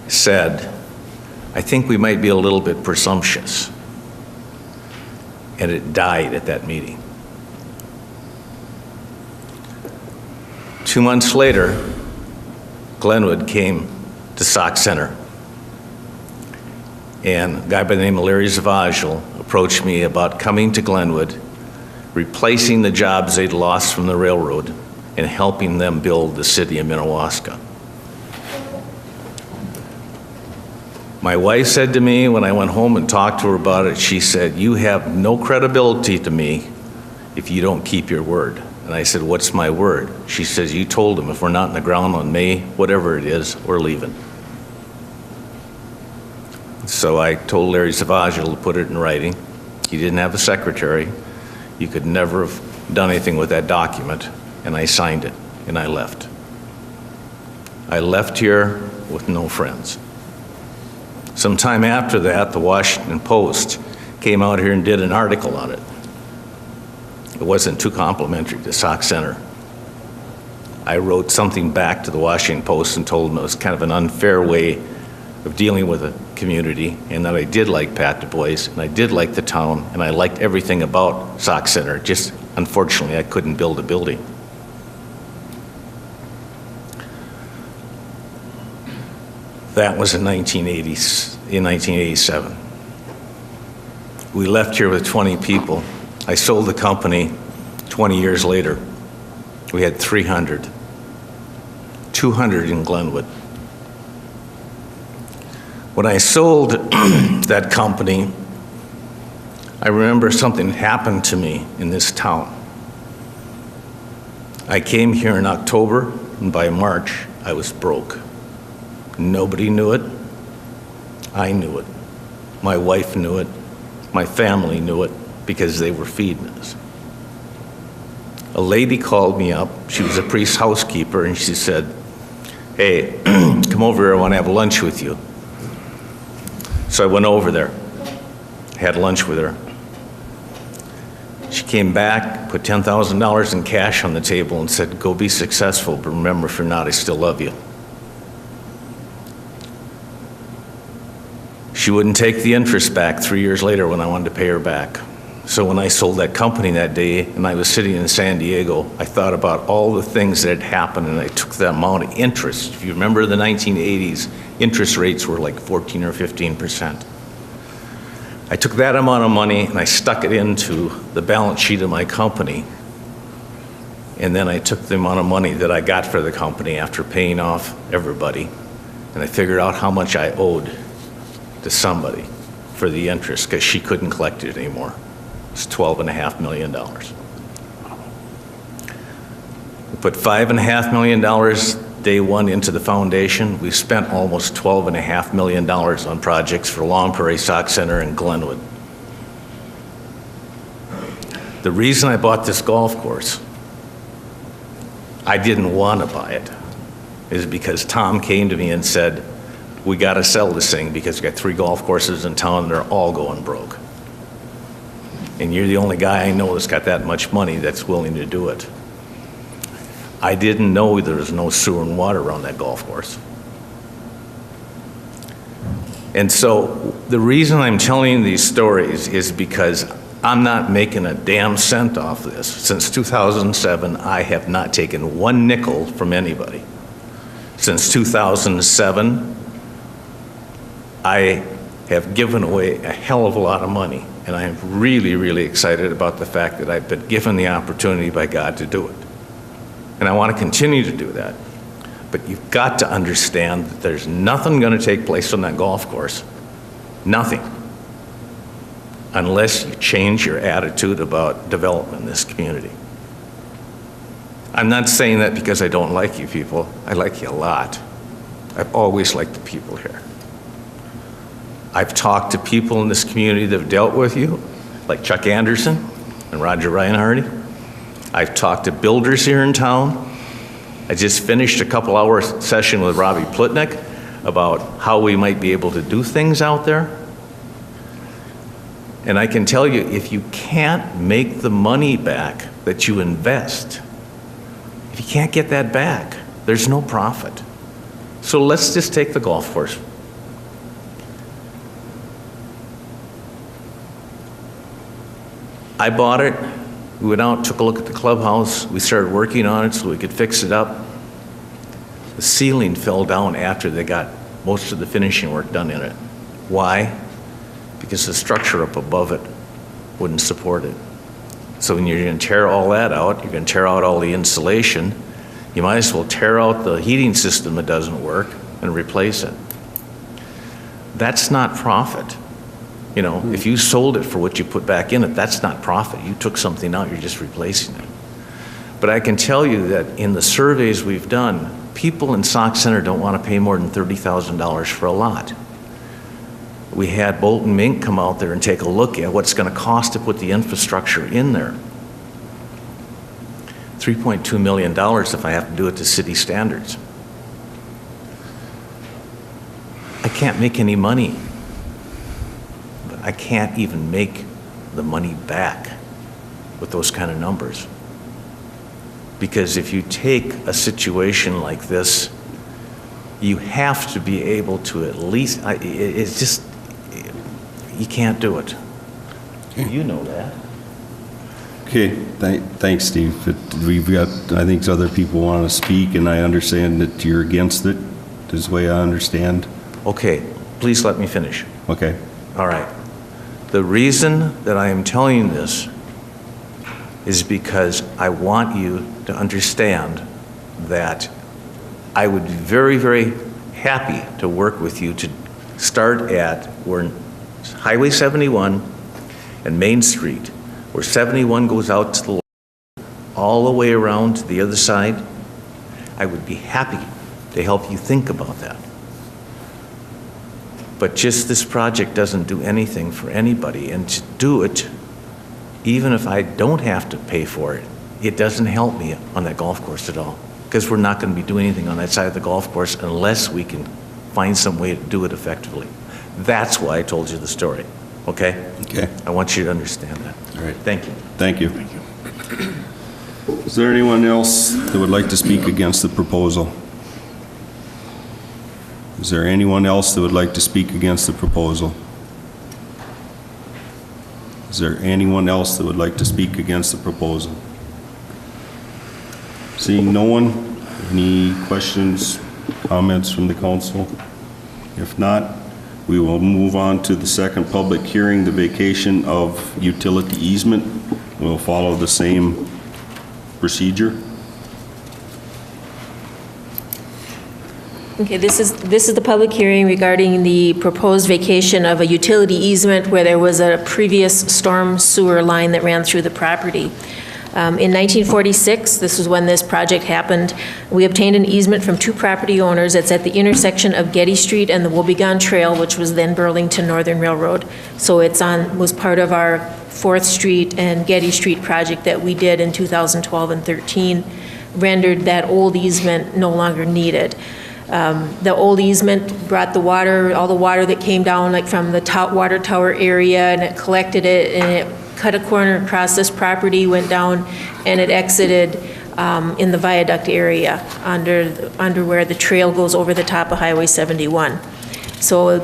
said, I think we might be a little bit presumptuous. And it died at that meeting. 2 months later, Glenwood came to Sauk Center. And a guy by the name of Larry Zavagel approached me about coming to Glenwood, replacing the jobs they'd lost from the railroad, and helping them build the city of Minnewaska. My wife said to me when I went home and talked to her about it, she said, you have no credibility to me if you don't keep your word. And I said, what's my word? She says, you told him if we're not in the ground on May, whatever it is, we're leaving. So I told Larry Zavagel to put it in writing. He didn't have a secretary. You could never have done anything with that document. And I signed it, and I left. I left here with no friends. Sometime after that, the Washington Post came out here and did an article on it. It wasn't too complimentary to Sauk Center. I wrote something back to the Washington Post and told them it was kind of an unfair way of dealing with a community, and that I did like Pat Du Bois, and I did like the town, and I liked everything about Sauk Center. Just, unfortunately, I couldn't build a building. That was in 1987. We left here with 20 people. I sold the company 20 years later. We had 300, 200 in Glenwood. When I sold that company, I remember something happened to me in this town. I came here in October, and by March, I was broke. Nobody knew it. I knew it. My wife knew it. My family knew it because they were feeding us. A lady called me up. She was a priest's housekeeper, and she said, hey, come over here. I want to have lunch with you. So I went over there, had lunch with her. She came back, put $10,000 in cash on the table and said, go be successful, but remember, if you're not, I still love you. She wouldn't take the interest back 3 years later when I wanted to pay her back. So when I sold that company that day and I was sitting in San Diego, I thought about all the things that had happened, and I took the amount of interest. If you remember the 1980s, interest rates were like 14 or 15%. I took that amount of money and I stuck it into the balance sheet of my company. And then I took the amount of money that I got for the company after paying off everybody, and I figured out how much I owed to somebody for the interest because she couldn't collect it anymore. It's $12.5 million. We put $5.5 million day one into the foundation. We spent almost $12.5 million on projects for Long Prairie, Sauk Center, and Glenwood. The reason I bought this golf course, I didn't want to buy it, is because Tom came to me and said, we got to sell this thing because we got 3 golf courses in town and they're all going broke. And you're the only guy I know that's got that much money that's willing to do it. I didn't know there was no sewer and water around that golf course. And so the reason I'm telling you these stories is because I'm not making a damn cent off this. Since 2007, I have not taken 1 nickel from anybody. Since 2007, I have given away a hell of a lot of money, and I am really, really excited about the fact that I've been given the opportunity by God to do it. And I want to continue to do that. But you've got to understand that there's nothing going to take place on that golf course. Nothing. Unless you change your attitude about development in this community. I'm not saying that because I don't like you people. I like you a lot. I've always liked the people here. I've talked to people in this community that have dealt with you, like Chuck Anderson and Roger Reinhardt. I've talked to builders here in town, I just finished a couple-hour session with Robbie Plutnik about how we might be able to do things out there. And I can tell you, if you can't make the money back that you invest, if you can't get that back, there's no profit. So let's just take the golf course. I bought it, we went out, took a look at the clubhouse, we started working on it so we could fix it up. The ceiling fell down after they got most of the finishing work done in it. Why? Because the structure up above it wouldn't support it. So when you're going to tear all that out, you're going to tear out all the insulation, you might as well tear out the heating system that doesn't work and replace it. That's not profit. You know, if you sold it for what you put back in it, that's not profit. You took something out, you're just replacing it. But I can tell you that in the surveys we've done, people in Sauk Center don't want to pay more than $30,000 for a lot. We had Bolton Mink come out there and take a look at what's going to cost to put the infrastructure in there. $3.2 million if I have to do it to city standards. I can't make any money. But I can't even make the money back with those kind of numbers. Because if you take a situation like this, you have to be able to at least, it's just, you can't do it. You know that. Okay, thanks, Steve. But we've got, I think other people want to speak, and I understand that you're against it, is the way I understand. Okay, please let me finish. Okay. All right. The reason that I am telling you this is because I want you to understand that I would be very, very happy to work with you to start at where Highway 71 and Main Street, where 71 goes out to the left, all the way around to the other side. I would be happy to help you think about that. But just this project doesn't do anything for anybody, and to do it, even if I don't have to pay for it, it doesn't help me on that golf course at all, because we're not going to be doing anything on that side of the golf course unless we can find some way to do it effectively. That's why I told you the story, okay? Okay. I want you to understand that. All right. Thank you. Thank you. Is there anyone else that would like to speak against the proposal? Is there anyone else that would like to speak against the proposal? Is there anyone else that would like to speak against the proposal? Seeing no one, any questions, comments from the council? If not, we will move on to the second public hearing, the vacation of utility easement. We'll follow the same procedure. Okay, this is the public hearing regarding the proposed vacation of a utility easement where there was a previous storm sewer line that ran through the property. In 1946, this is when this project happened, we obtained an easement from two property owners. It's at the intersection of Getty Street and the Wobegon Trail, which was then Burlington Northern Railroad. So was part of our 4th Street and Getty Street project that we did in 2012 and 13, rendered that old easement no longer needed. The old easement brought the water, all the water that came down like from the water tower area, and it collected it, and it cut a corner across this property, went down, and it exited in the viaduct area under where the trail goes over the top of Highway 71. So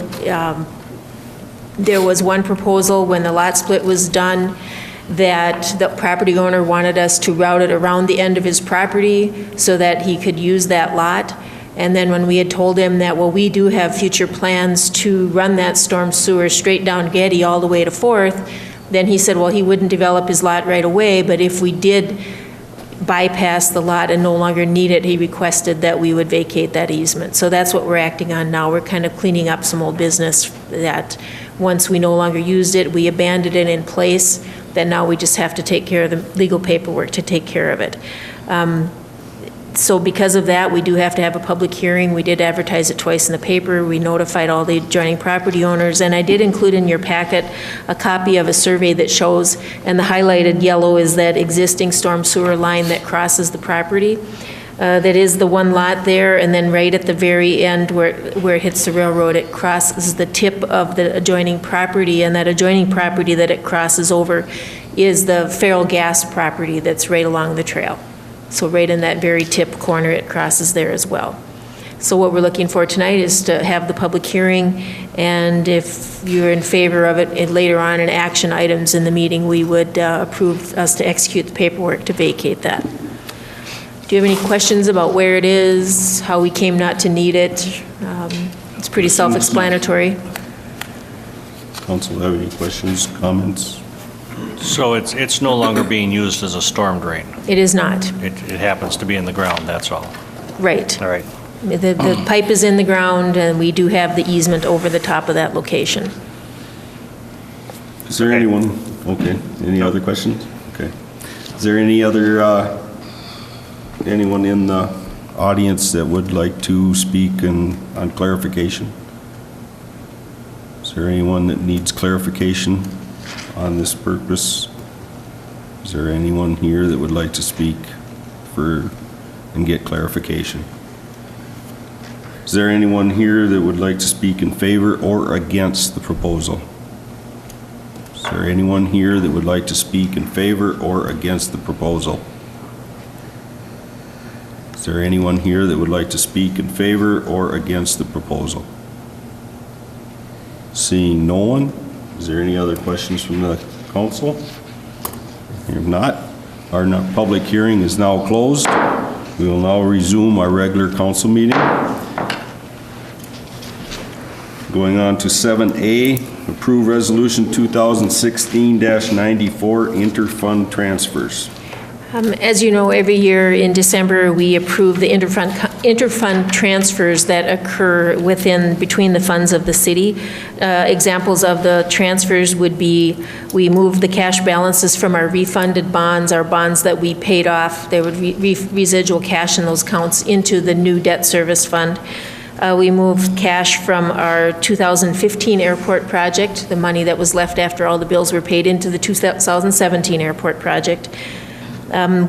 there was one proposal when the lot split was done that the property owner wanted us to route it around the end of his property so that he could use that lot. And then when we had told him that, well, we do have future plans to run that storm sewer straight down Getty all the way to 4th, then he said, well, he wouldn't develop his lot right away, but if we did bypass the lot and no longer need it, he requested that we would vacate that easement. So that's what we're acting on now. We're kind of cleaning up some old business that once we no longer used it, we abandoned it in place, then now we just have to take care of the legal paperwork to take care of it. So because of that, we do have to have a public hearing. We did advertise it twice in the paper. We notified all the adjoining property owners, and I did include in your packet a copy of a survey that shows, and the highlighted yellow is that existing storm sewer line that crosses the property. That is the one lot there, and then right at the very end where it hits the railroad, it crosses the tip of the adjoining property, and that adjoining property that it crosses over is the feral gas property that's right along the trail. So right in that very tip corner, it crosses there as well. So what we're looking for tonight is to have the public hearing, and if you're in favor of it, and later on in action items in the meeting, we would approve us to execute the paperwork to vacate that. Do you have any questions about where it is, how we came not to need it? It's pretty self-explanatory. Council, have any questions, comments? So it's no longer being used as a storm drain? It is not, It happens to be in the ground, that's all? right. All right. The pipe is in the ground, and we do have the easement over the top of that location. Is there anyone, okay, any other questions? Okay. Is there any other, anyone in the audience that would like to speak on clarification? Is there anyone that needs clarification on this purpose? Is there anyone here that would like to speak and get clarification? Is there anyone here that would like to speak in favor or against the proposal? Is there anyone here that would like to speak in favor or against the proposal? Is there anyone here that would like to speak in favor or against the proposal? Seeing no one, is there any other questions from the council? If not, our public hearing is now closed. We will now resume our regular council meeting. Going on to 7A, approve resolution 2016-94 interfund transfers. As you know, every year in December, we approve the interfund transfers that occur between the funds of the city. Examples of the transfers would be, we move the cash balances from our refunded bonds, our bonds that we paid off, there would residual cash in those accounts into the new debt service fund. We moved cash from our 2015 airport project, the money that was left after all the bills were paid, into the 2017 airport project.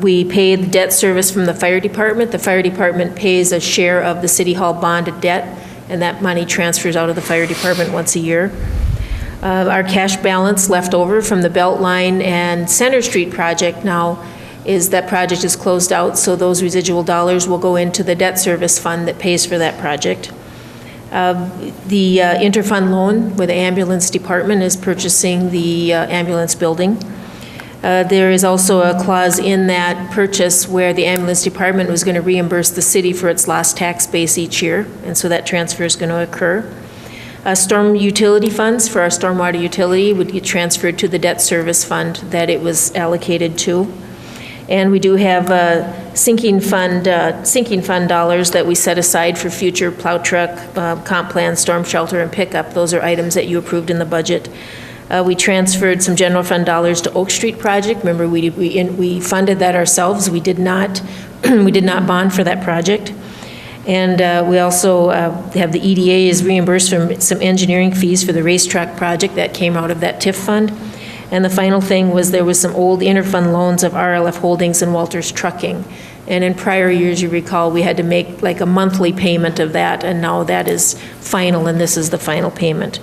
We paid debt service from the fire department. The fire department pays a share of the city hall bonded debt, and that money transfers out of the fire department once a year. Our cash balance left over from the Beltline and Center Street project now is that project is closed out, so those residual dollars will go into the debt service fund that pays for that project. The interfund loan where the ambulance department is purchasing the ambulance building. There is also a clause in that purchase where the ambulance department was going to reimburse the city for its lost tax base each year, and so that transfer is going to occur. Storm utility funds for our stormwater utility would get transferred to the debt service fund that it was allocated to. And we do have sinking fund dollars that we set aside for future plow truck, comp plan, storm shelter, and pickup. Those are items that you approved in the budget. We transferred some general fund dollars to Oak Street project. Remember, we funded that ourselves. We did not bond for that project. And we also have the EDA is reimbursed from some engineering fees for the racetrack project that came out of that TIF fund. And the final thing was there was some old interfund loans of RLF Holdings and Walters Trucking. And in prior years, you recall, we had to make like a monthly payment of that, and now that is final, and this is the final payment.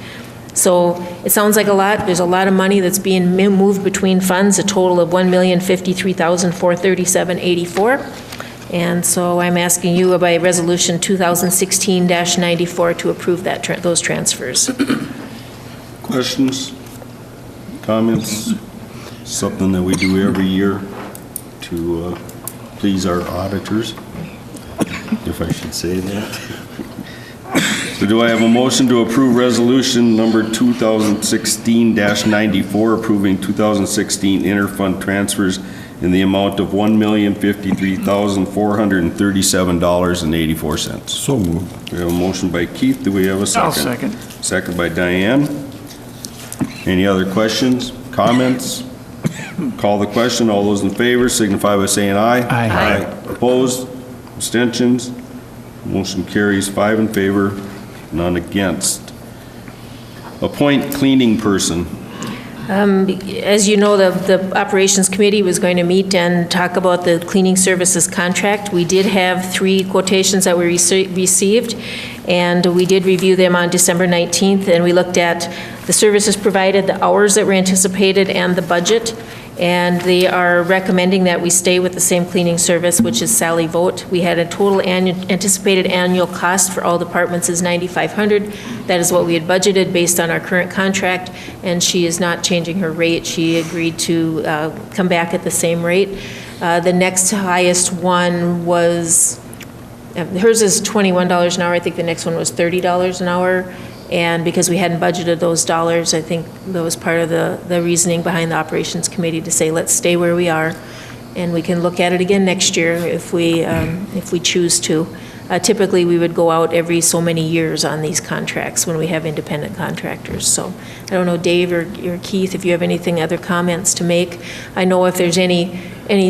So it sounds like a lot. There's a lot of money that's being moved between funds, a total of $1,053,437.84. And so I'm asking you by resolution 2016-94 to approve those transfers. Questions? Comments? Something that we do every year to please our auditors, if I should say that. So do I have a motion to approve resolution number 2016-94, approving 2016 interfund transfers in the amount of $1,053,437.84? So moved. We have a motion by Keith. Do we have a second? I'll second. Second by Diane. Any other questions, comments? Call the question. All those in favor signify by saying aye. Aye. Opposed? Abstentions? Motion carries 5 in favor, none against. Appoint cleaning person. As you know, the Operations Committee was going to meet and talk about the cleaning services contract. We did have 3 quotations that we received, and we did review them on December 19th, and we looked at the services provided, the hours that were anticipated, and the budget. And they are recommending that we stay with the same cleaning service, which is Sally Vogt. We had a total anticipated annual cost for all departments is $9,500. That is what we had budgeted based on our current contract, and she is not changing her rate. She agreed to come back at the same rate. The next highest one was, hers is $21 an hour. I think the next one was $30 an hour. And because we hadn't budgeted those dollars, I think that was part of the reasoning behind the Operations Committee to say, let's stay where we are, and we can look at it again next year if we choose to. Typically, we would go out every so many years on these contracts when we have independent contractors. So I don't know, Dave or Keith, if you have anything, other comments to make. I know if there's any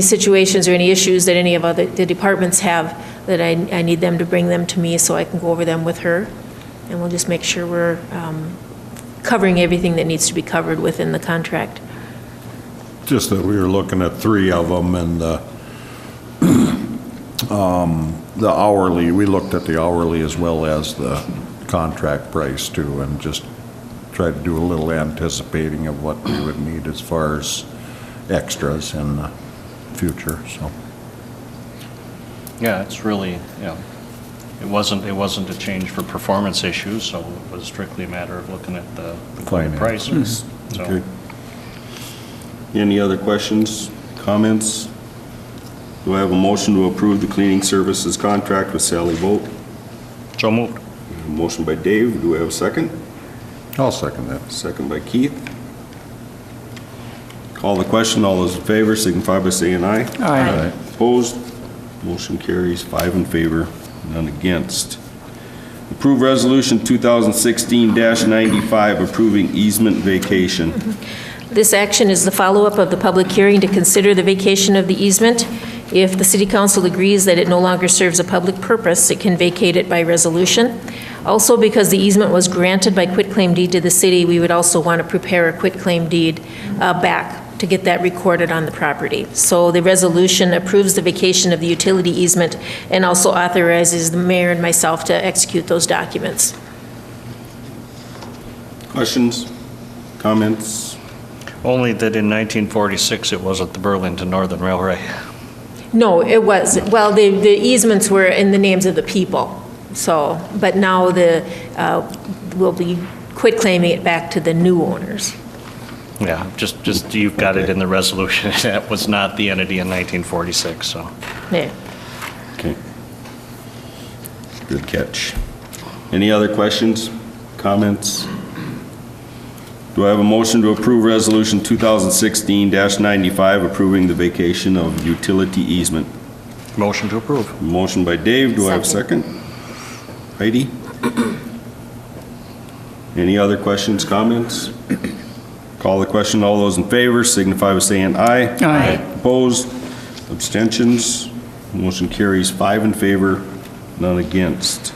situations or any issues that any of the departments have, that I need them to bring them to me so I can go over them with her. And we'll just make sure we're covering everything that needs to be covered within the contract. Just that we were looking at 3 of them, and the hourly, we looked at the hourly as well as the contract price too, and just tried to do a little anticipating of what we would need as far as extras in the future, so. Yeah, it's really, it wasn't a change for performance issues, so it was strictly a matter of looking at the Finance. prices. So, Okay. Any other questions, comments? Do I have a motion to approve the cleaning services contract with Sally Vogt? so moved. A motion by Dave, do I have a second? I'll second that. Second by Keith. Call the question, all those in favor signify by saying aye. Aye. Opposed? Motion carries 5 in favor, none against. Approve Resolution 2016-95 approving easement vacation. This action is the follow-up of the public hearing to consider the vacation of the easement. If the city council agrees that it no longer serves a public purpose, it can vacate it by resolution. Also, because the easement was granted by quitclaim deed to the city, we would also want to prepare a quitclaim deed back to get that recorded on the property. So the resolution approves the vacation of the utility easement and also authorizes the mayor and myself to execute those documents. Questions? Comments? Only that in 1946, it wasn't the Burlington Northern Railway. No, it was, well, the easements were in the names of the people, so, but now we'll be quitclaiming it back to the new owners. Yeah, just you've got it in the resolution. That was not the entity in 1946, so. Yeah. Okay. Good catch. Any other questions, comments? Do I have a motion to approve Resolution 2016-95 approving the vacation of utility easement? Motion to approve. Motion by Dave, do I have a second? Heidi? Any other questions, comments? Call the question, all those in favor signify by saying aye. Aye. Opposed? Abstentions? Motion carries 5 in favor, none against.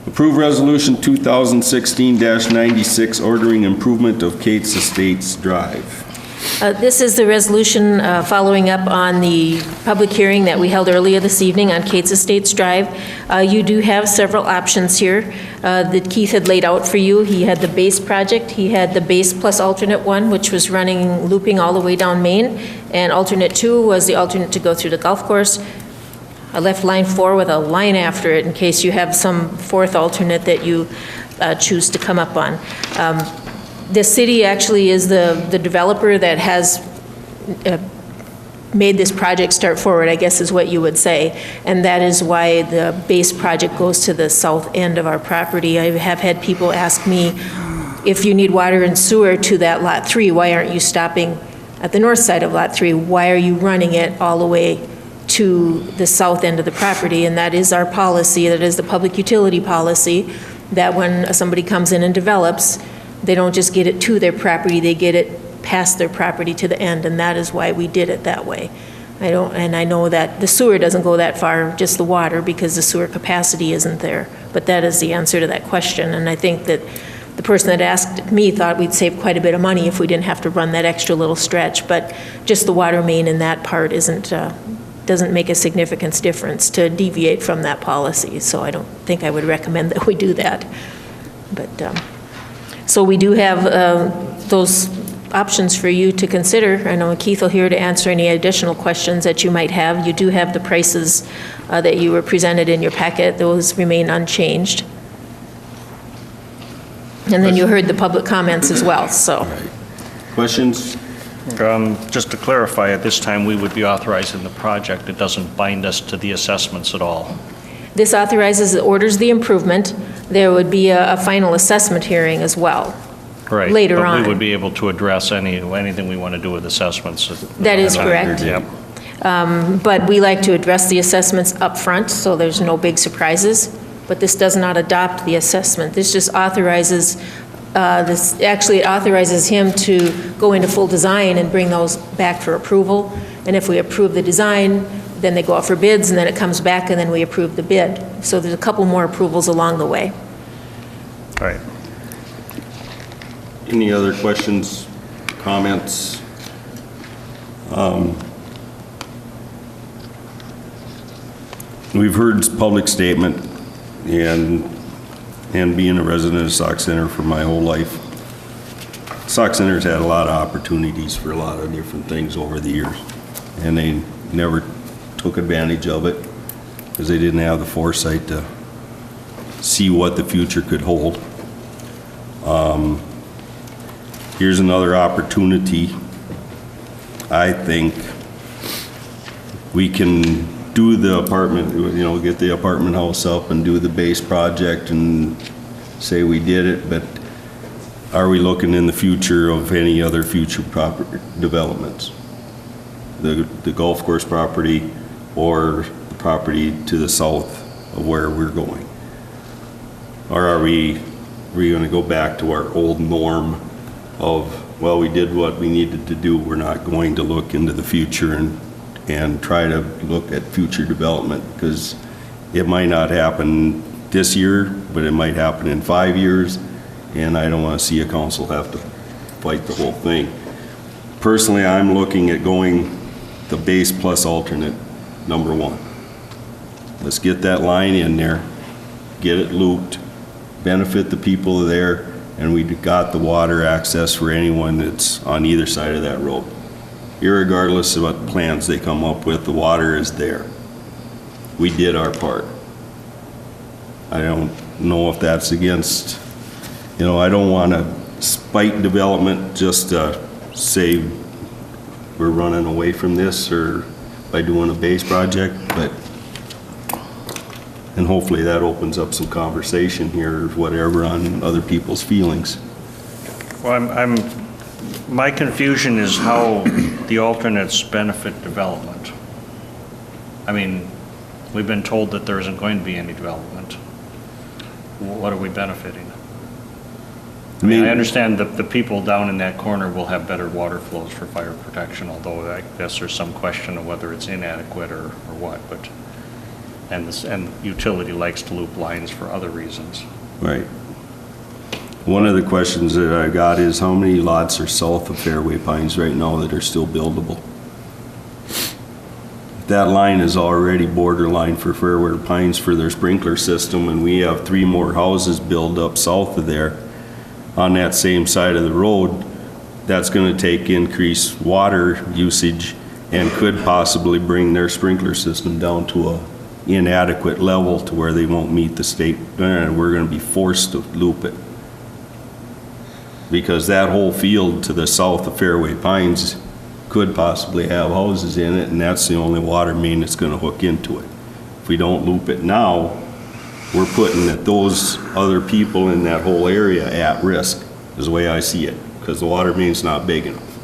Approve Resolution 2016-96 ordering improvement of Kate's Estates Drive. This is the resolution following up on the public hearing that we held earlier this evening on Kate's Estates Drive. You do have several options here that Keith had laid out for you. He had the base project, he had the base plus alternate 1, which was running, looping all the way down Main, and alternate 2 was the alternate to go through the golf course. I left line 4 with a line after it in case you have some 4th alternate that you choose to come up on. The city actually is the developer that has made this project start forward, I guess is what you would say. And that is why the base project goes to the south end of our property. I have had people ask me, if you need water and sewer to that Lot 3, why aren't you stopping at the north side of Lot 3? Why are you running it all the way to the south end of the property? And that is our policy, that is the public utility policy, that when somebody comes in and develops, they don't just get it to their property, they get it past their property to the end, and that is why we did it that way. I know that the sewer doesn't go that far, just the water, because the sewer capacity isn't there. But that is the answer to that question, and I think that the person that asked me thought we'd save quite a bit of money if we didn't have to run that extra little stretch, but just the water main in that part doesn't make a significant difference to deviate from that policy, so I don't think I would recommend that we do that. But, so we do have those options for you to consider. I know Keith will here to answer any additional questions that you might have. You do have the prices that you were presented in your packet. Those remain unchanged. And then you heard the public comments as well, so. Questions? Just to clarify, at this time, we would be authorizing the project. It doesn't bind us to the assessments at all. This authorizes, orders the improvement. There would be a final assessment hearing as well. Right. Later But on. we would be able to address anything we want to do with assessments. That is correct. Yep. But we like to address the assessments up front, so there's no big surprises. But this does not adopt the assessment. This just authorizes, it authorizes him to go into full design and bring those back for approval. And if we approve the design, then they go out for bids, and then it comes back, and then we approve the bid. So there's a couple more approvals along the way. All right. Any other questions, comments? We've heard public statement, and being a resident of Sauk Center for my whole life, Sauk Center's had a lot of opportunities for a lot of different things over the years, and they never took advantage of it because they didn't have the foresight to see what the future could hold. Here's another opportunity. I think we can do the apartment, get the apartment house up and do the base project and say we did it, but are we looking in the future of any other future property developments? The golf course property or the property to the south of where we're going? Or are we going to go back to our old norm of, well, we did what we needed to do, we're not going to look into the future and try to look at future development, because it might not happen this year, but it might happen in 5 years, and I don't want to see a council have to fight the whole thing. Personally, I'm looking at going the base plus alternate, number one. Let's get that line in there, get it looped, benefit the people there, and we got the water access for anyone that's on either side of that road. Irregardless of what plans they come up with, the water is there. We did our part. I don't know if that's against, I don't want to spike development just to say we're running away from this or by doing a base project, and hopefully that opens up some conversation here or whatever on other people's feelings. Well, my confusion is how the alternates benefit development. I mean, we've been told that there isn't going to be any development. What are we benefiting? I mean, I understand that the people down in that corner will have better water flows for fire protection, although I guess there's some question of whether it's inadequate or what, but, and utility likes to loop lines for other reasons. Right. One of the questions that I got is how many lots are south of Fairway Pines right now that are still buildable? That line is already borderline for Fairway Pines for their sprinkler system, and we have 3 more houses built up south of there on that same side of the road. That's going to take increased water usage and could possibly bring their sprinkler system down to a inadequate level to where they won't meet the state, and we're going to be forced to loop it. Because that whole field to the south of Fairway Pines could possibly have houses in it, and that's the only water main that's going to hook into it. If we don't loop it now, we're putting those other people in that whole area at risk, is the way I see it, because the water main's not big enough.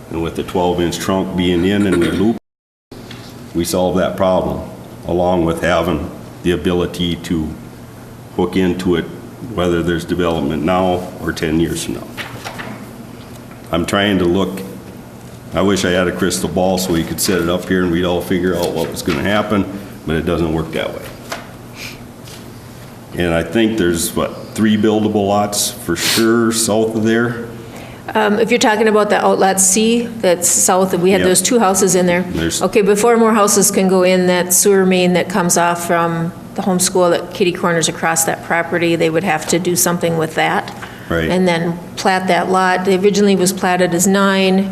And with the 12-inch trunk being in and we loop, we solve that problem, along with having the ability to hook into it, whether there's development now or 10 years from now. I'm trying to look, I wish I had a crystal ball so we could set it up here and we'd all figure out what was going to happen, but it doesn't work that way. And I think there's, 3 buildable lots for sure south of there? If you're talking about the outlet C, that's south, we had Yeah. those 2 houses in there. There's- Okay, before more houses can go in, that sewer main that comes off from the homeschool at Kitty Corners across that property, they would have to do something with that. Right. And then plat that lot. It originally was platted as 9.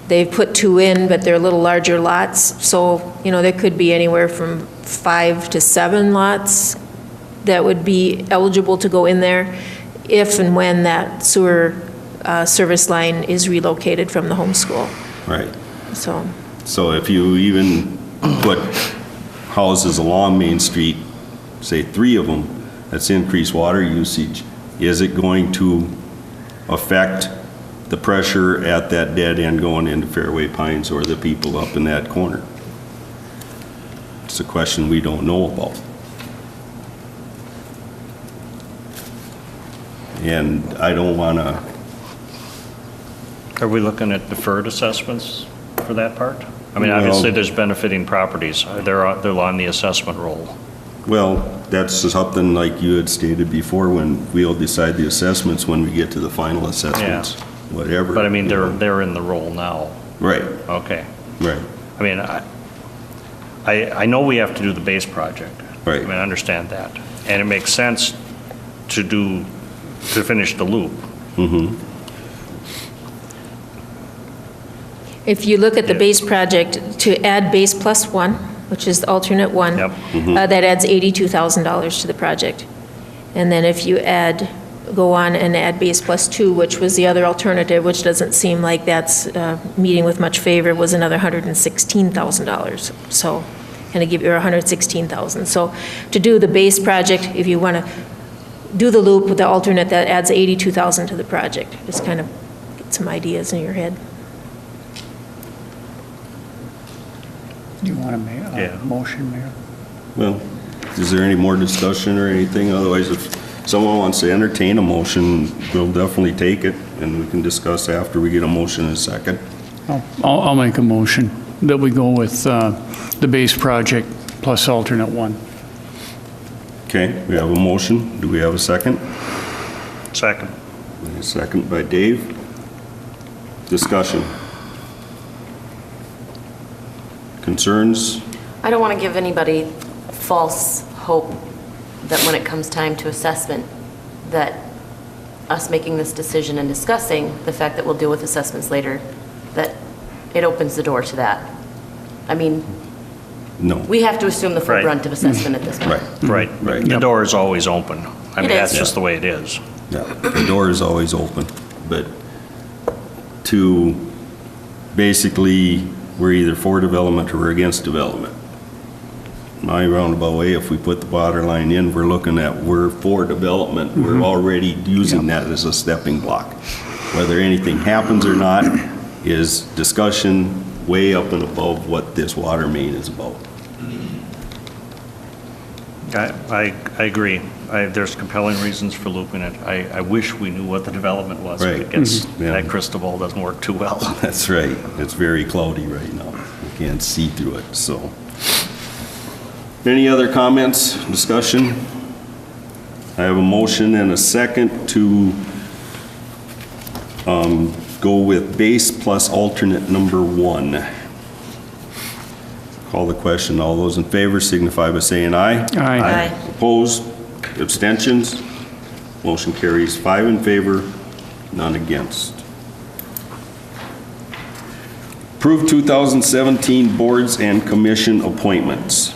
They've put 2 in, but they're a little larger lots. So, there could be anywhere from 5 to 7 lots that would be eligible to go in there if and when that sewer service line is relocated from the homeschool. Right. So, if you even put houses along Main Street, say 3 of them, that's increased water usage. Is it going to affect the pressure at that dead end going into Fairway Pines or the people up in that corner? It's a question we don't know about. And I don't want to, Are we looking at deferred assessments for that part? I mean, Well- obviously, there's benefiting properties. They're on the assessment roll. well, that's something like you had stated before, when we'll decide the assessments when we get to the final assessments, whatever. But I mean, they're in the roll now. Right, Okay. right. I mean, I know we have to do the base project. Right. I mean, I understand that. And it makes sense to finish the loop. if you look at the Yeah. base project, to add base plus 1, which is the alternate 1, Yep. that adds $82,000 to the project. And then if you go on and add base plus 2, which was the other alternative, which doesn't seem like that's meeting with much favor, was another $116,000. So, kind of give you $116,000. So to do the base project, if you want to do the loop with the alternate, that adds $82,000 to the project. Just kind of get some ideas in your head. Do you want to make Yeah. a motion, Mayor? Well, is there any more discussion or anything? Otherwise, if someone wants to entertain a motion, we'll definitely take it, and we can discuss after we get a motion in a second. I'll make a motion that we go with the base project plus alternate 1. Okay, we have a motion. Do we have a second? Second. A second by Dave. Discussion. Concerns? I don't want to give anybody false hope that when it comes time to assessment, that us making this decision and discussing the fact that we'll deal with assessments later, that it opens the door to that. I mean, No. we have to assume the full Right. brunt of assessment at this point. Right. Right. Right. The door is always open. I mean, It is. that's just the way it is. Yeah, the door is always open, but to basically, we're either for development or we're against development. My roundabout way, if we put the water line in, we're looking at, we're for development. We're already using that as a stepping block. Whether anything happens or not is discussion way up and above what this water main is about. I agree. There's compelling reasons for looping it. I wish we knew what the development was. but Right. it gets- Yeah. That crystal ball doesn't work too well. That's right. It's very cloudy right now. You can't see through it, so. Any other comments, discussion? I have a motion and a second to go with base plus alternate number 1. Call the question. All those in favor signify by saying aye. Aye. Opposed? Abstentions? Motion carries 5 in favor, none against. Approve 2017 boards and commission appointments.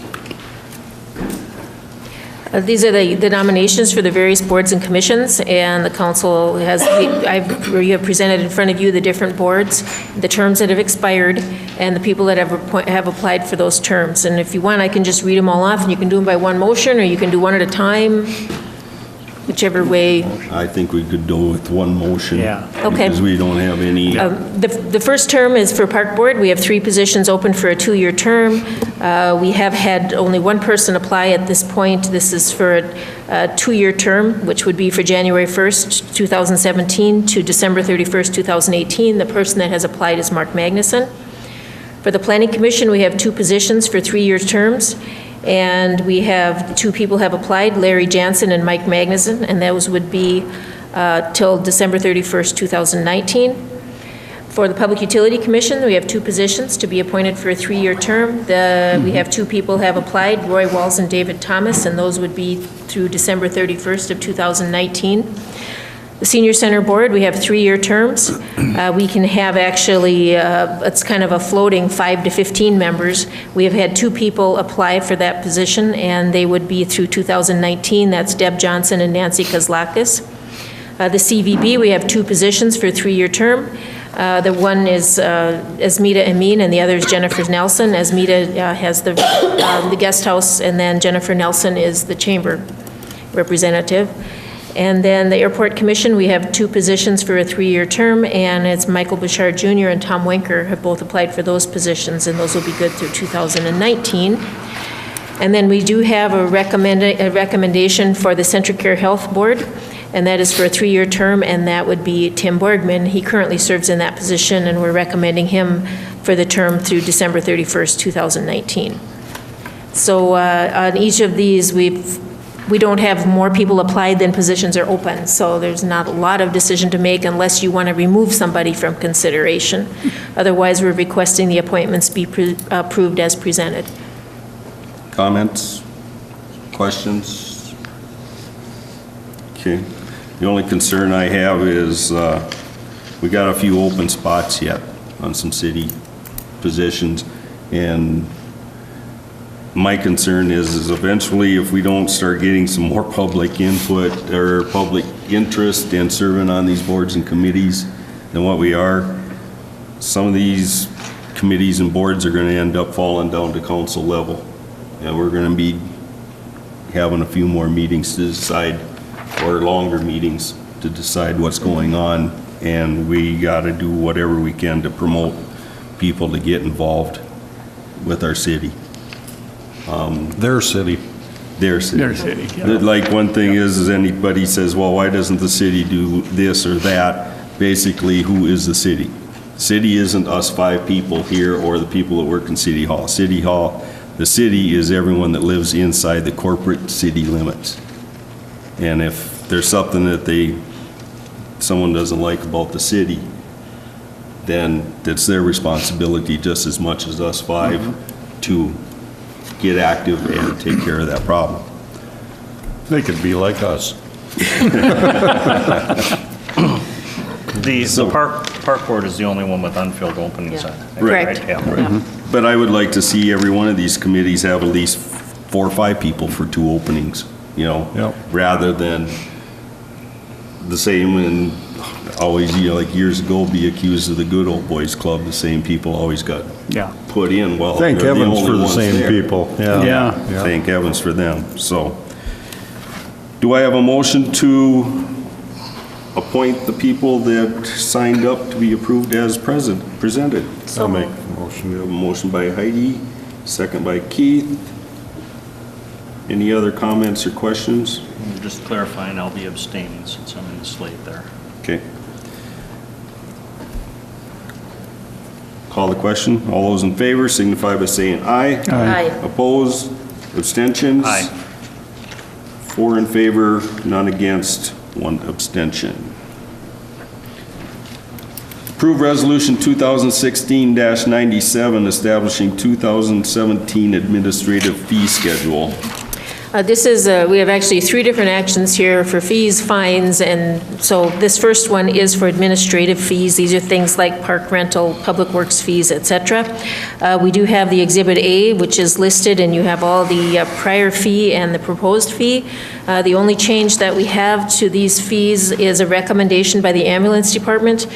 These are the nominations for the various boards and commissions, and the council has, you have presented in front of you the different boards, the terms that have expired, and the people that have applied for those terms. And if you want, I can just read them all off, and you can do them by one motion, or you can do one at a time, whichever way. I think we could do with one motion. Yeah. Okay. Because we don't have any, The first term is for Park Board. We have 3 positions open for a 2-year term. We have had only 1 person apply at this point. This is for a 2-year term, which would be for January 1st, 2017 to December 31st, 2018. The person that has applied is Mark Magnuson. For the Planning Commission, we have 2 positions for 3-year terms, And we have 2 people have applied, Larry Jansen and Mike Magnuson, and those would be till December 31st, 2019. For the Public Utility Commission, we have 2 positions to be appointed for a 3-year term. We have 2 people have applied, Roy Walls and David Thomas, and those would be through December 31st of 2019. The Senior Center Board, we have 3-year terms. We can have actually, it's kind of a floating 5 to 15 members. We have had 2 people apply for that position, and they would be through 2019. That's Deb Johnson and Nancy Kozlakis. The CVB, we have 2 positions for a 3-year term. The one is Asmita Amin, and the other is Jennifer Nelson. Asmita has the guest house, and then Jennifer Nelson is the chamber representative. And then the Airport Commission, we have 2 positions for a 3-year term, and it's Michael Bouchard Jr. and Tom Wenker have both applied for those positions, and those will be good through 2019. And then we do have a recommendation for the Centricare Health Board, and that is for a 3-year term, and that would be Tim Borgman. He currently serves in that position, and we're recommending him for the term through December 31st, 2019. So on each of these, we don't have more people applied than positions are open, so there's not a lot of decision to make unless you want to remove somebody from consideration. Otherwise, we're requesting the appointments be approved as presented. Comments? Questions? Okay. The only concern I have is we got a few open spots yet on some city positions, and my concern is eventually if we don't start getting some more public input or public interest in serving on these boards and committees than what we are, some of these committees and boards are going to end up falling down to council level. And we're going to be having a few more meetings to decide, or longer meetings to decide what's going on. And we got to do whatever we can to promote people to get involved with our city. Their city. Their city. Their city, yeah. Like one thing is anybody says, well, why doesn't the city do this or that? Basically, who is the city? City isn't us 5 people here or the people that work in City Hall. City Hall, the city is everyone that lives inside the corporate city limits. And if there's something that someone doesn't like about the city, then it's their responsibility just as much as us 5 to get active and take care of that problem. They could be like us. The park board is the only one with unfilled openings on it. Correct. Yeah. Right. But I would like to see every one of these committees have at least 4 or 5 people for 2 openings, Yep. rather than the same and always, like years ago, be accused of the good old boys club. The same people always got Yeah. put in. Well, Thank they're heavens only for the ones same there. people. Yeah. Thank heavens for them. So, do I have a motion to appoint the people that signed up to be approved as presented? I'll make the motion. We have a motion by Heidi, second by Keith. Any other comments or questions? Just clarifying, I'll be abstaining since I'm in the slate there. Okay. Call the question. All those in favor signify by saying aye. Aye. Opposed? Abstentions? Aye. 4 in favor, none against, 1 abstention. Approve Resolution 2016-97, establishing 2017 administrative fee schedule. This is, we have actually 3 different actions here for fees, fines, and so this first one is for administrative fees. These are things like park rental, public works fees, et cetera. We do have the Exhibit A, which is listed, and you have all the prior fee and the proposed fee. The only change that we have to these fees is a recommendation by the ambulance department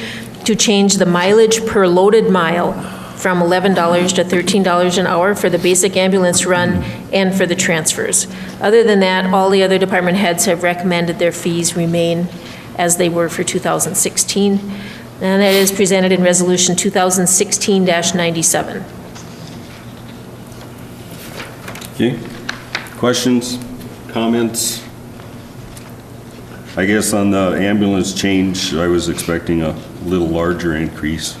to change the mileage per loaded mile from $11 to $13 an hour for the basic ambulance run and for the transfers. Other than that, all the other department heads have recommended their fees remain as they were for 2016. And that is presented in Resolution 2016-97. Okay. Questions, comments? I guess on the ambulance change, I was expecting a little larger increase.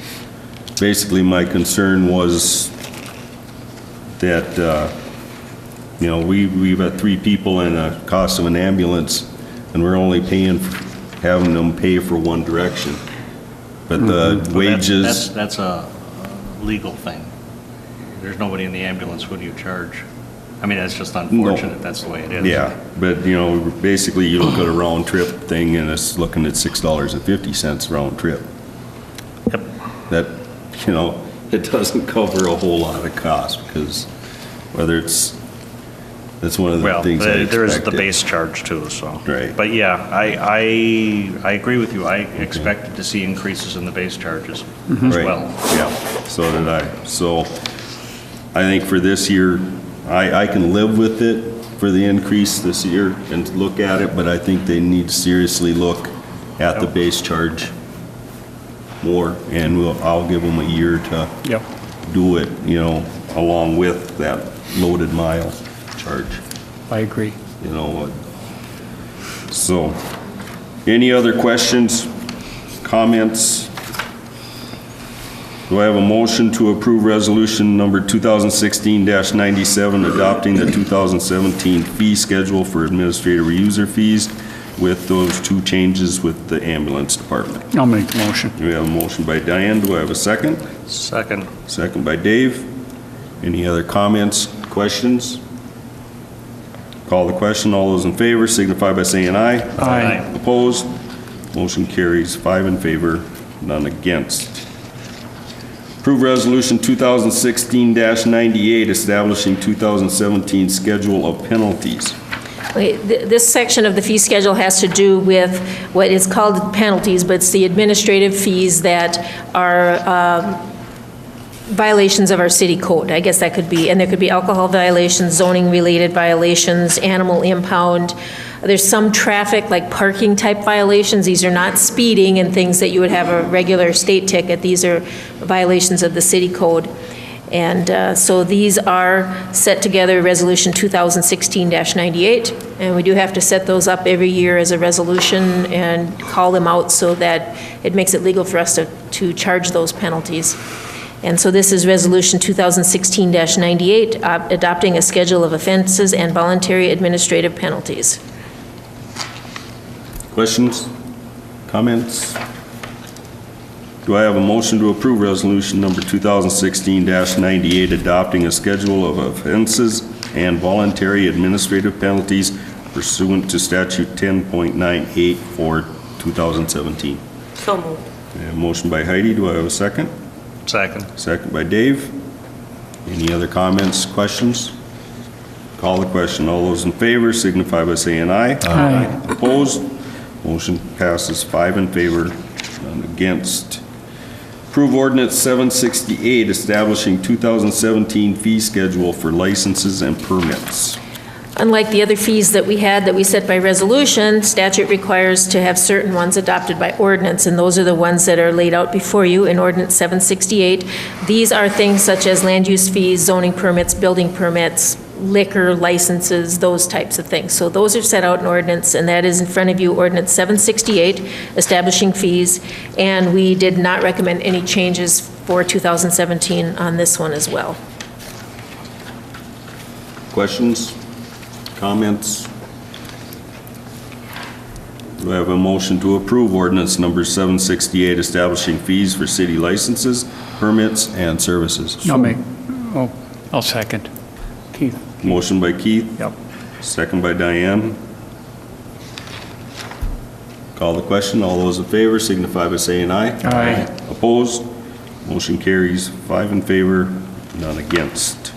Basically, my concern was that You know, we've got 3 people and a cost of an ambulance, and we're only having them pay for one direction. But the wages, That's a legal thing. There's nobody in the ambulance, what do you charge? I mean, that's just unfortunate, that's the way it is. yeah, but, you know, basically you look at a round trip thing and it's looking at $6.50 round trip. Yep. That, you know, it doesn't cover a whole lot of cost, because whether that's one of the Well, things I expected. there is the base charge too, so. Right. But yeah, I agree with you. I expected to see increases in the base charges as Right. well. Yeah, so did I. So I think for this year, I can live with it for the increase this year and look at it, but I think they need to seriously look at the base charge more, and I'll give them a year to Yep. do it, you know, along with that loaded mile charge, I agree. you know. So, any other questions, comments? Do I have a motion to approve resolution number 2016-97, adopting the 2017 fee schedule for administrative user fees with those 2 changes with the ambulance department? I'll make the motion. We have a motion by Diane. Do I have a second? Second. Second by Dave. Any other comments, questions? Call the question. All those in favor signify by saying aye. Aye. Opposed? Motion carries 5 in favor, none against. Approve Resolution 2016-98, establishing 2017 schedule of penalties. This section of the fee schedule has to do with what is called penalties, but it's the administrative fees that are violations of our city code. I guess that could be, and there could be alcohol violations, zoning-related violations, animal impound. There's some traffic, like parking type violations. These are not speeding and things that you would have a regular state ticket. These are violations of the city code. And so these are set together, Resolution 2016-98, and we do have to set those up every year as a resolution and call them out so that it makes it legal for us to charge those penalties. And so this is Resolution 2016-98, adopting a schedule of offenses and voluntary administrative penalties. Questions? Comments? Do I have a motion to approve resolution number 2016-98, adopting a schedule of offenses and voluntary administrative penalties pursuant to statute 10.98 for 2017? So moved. I have a motion by Heidi. Do I have a second? Second. Second by Dave. Any other comments, questions? Call the question. All those in favor signify by saying aye. Aye. Opposed? Motion passes 5 in favor, none against. Approve ordinance 768, establishing 2017 fee schedule for licenses and permits. Unlike the other fees that we had that we set by resolution, statute requires to have certain ones adopted by ordinance, and those are the ones that are laid out before you in Ordinance 768. These are things such as land use fees, zoning permits, building permits, liquor licenses, those types of things. So those are set out in ordinance, and that is in front of you, Ordinance 768, establishing fees, and we did not recommend any changes for 2017 on this one as well. Questions? Comments? Do I have a motion to approve ordinance number 768, establishing fees for city licenses, permits, and services? I'll second. Keith? Motion by Keith. Yep. Second by Diane. Call the question. All those in favor signify by saying aye. Aye. Opposed? Motion carries 5 in favor, none against.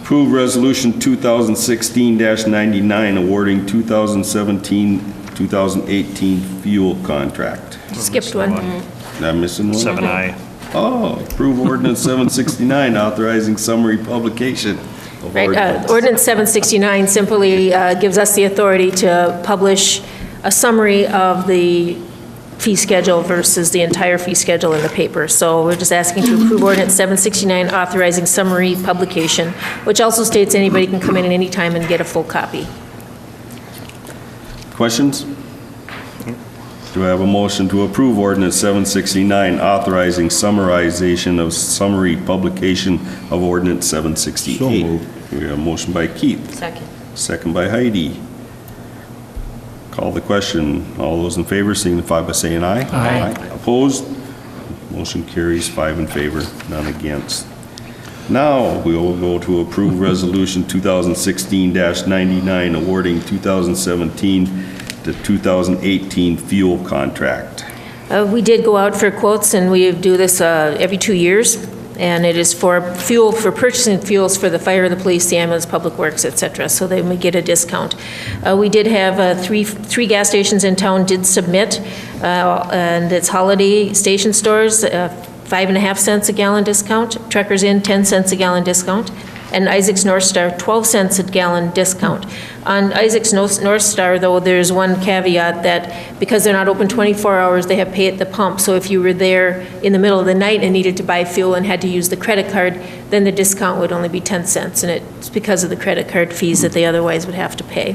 Approve Resolution 2016-99, awarding 2017-2018 fuel contract. Skipped one. Am I missing one? 7I. Oh, approve ordinance 769, authorizing summary publication of Right, ordinance. Ordinance 769 simply gives us the authority to publish a summary of the fee schedule versus the entire fee schedule in the paper. So we're just asking to approve Ordinance 769, authorizing summary publication, which also states anybody can come in at any time and get a full copy. Questions? Do I have a motion to approve ordinance 769, authorizing summarization of summary publication of ordinance 768? So moved. We have a motion by Keith, Second. second by Heidi. Call the question. All those in favor signify by saying aye. Aye. Opposed? Motion carries 5 in favor, none against. Now, we will go to approve resolution 2016-99, awarding 2017 to 2018 fuel contract. We did go out for quotes, and we do this every 2 years, and it is for fuel, for purchasing fuels for the fire, the police, the ambulance, public works, et cetera, so then we get a discount. We did have three gas stations in town did submit, and it's Holiday Station Stores, 5.5 cents a gallon discount, Truckers Inn, 10 cents a gallon discount, and Isaac's North Star, 12 cents a gallon discount. On Isaac's North Star, though, there's one caveat that because they're not open 24 hours, they have pay at the pump. So if you were there in the middle of the night and needed to buy fuel and had to use the credit card, then the discount would only be 10 cents, and it's because of the credit card fees that they otherwise would have to pay.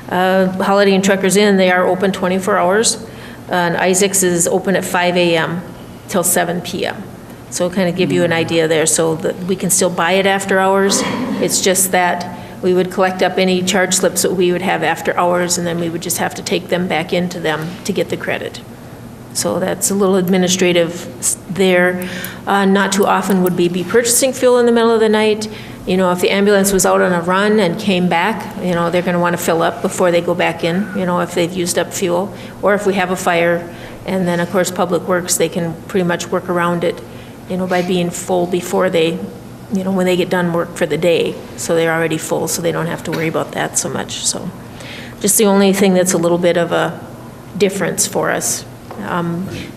Holiday and Truckers Inn, they are open 24 hours, and Isaac's is open at 5 a.m. till 7 p.m. So kind of give you an idea there, so that we can still buy it after hours. It's just that we would collect up any charge slips that we would have after hours, and then we would just have to take them back into them to get the credit. So that's a little administrative there. Not too often would we be purchasing fuel in the middle of the night. You know, if the ambulance was out on a run and came back, you know, they're going to want to fill up before they go back in, you know, if they've used up fuel. Or if we have a fire, and then, of course, Public Works, they can pretty much work around it, you know, by being full before they, you know, when they get done work for the day. So they're already full, so they don't have to worry about that so much. So just the only thing that's a little bit of a difference for us.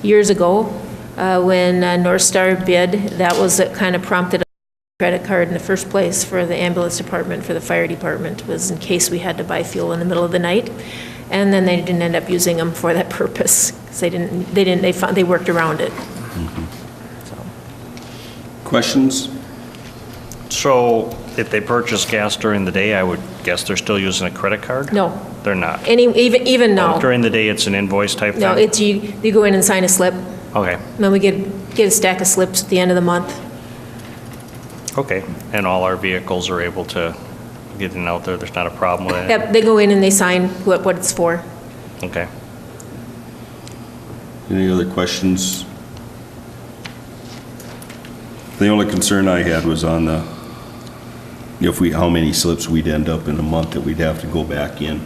Years ago, when North Star bid, that was what kind of prompted a credit card in the first place for the ambulance department, for the fire department, was in case we had to buy fuel in the middle of the night. And then they didn't end up using them for that purpose, because they worked around it. Questions? So if they purchase gas during the day, I would guess they're still using a credit card? No. They're not? Even Oh, now. during the day, it's an invoice type thing? No, it's you go in and sign a slip, Okay, and then we get a stack of slips at the end of the month. okay. And all our vehicles are able to get in and out there? There's not a problem with it? Yep, they go in and they sign what it's for. Okay. Any other questions? The only concern I had was on the, how many slips we'd end up in a month that we'd have to go back in,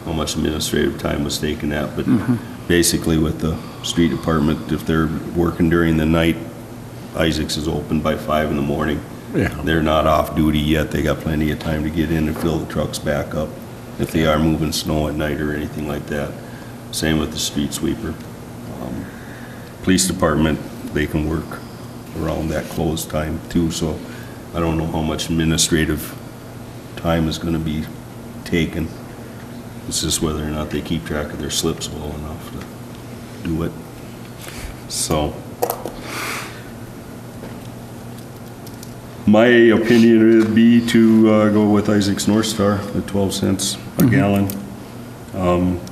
how much administrative time was taken at, but basically with the street department, if they're working during the night, Isaac's is open by 5 in the morning. Yeah. They're not off duty yet, they got plenty of time to get in and fill the trucks back up, if they are moving snow at night or anything like that. Same with the street sweeper. Police department, they can work around that close time too, so I don't know how much administrative time is gonna be taken. It's just whether or not they keep track of their slips well enough to do it. So, my opinion would be to go with Isaac's North Star at 12 cents a gallon.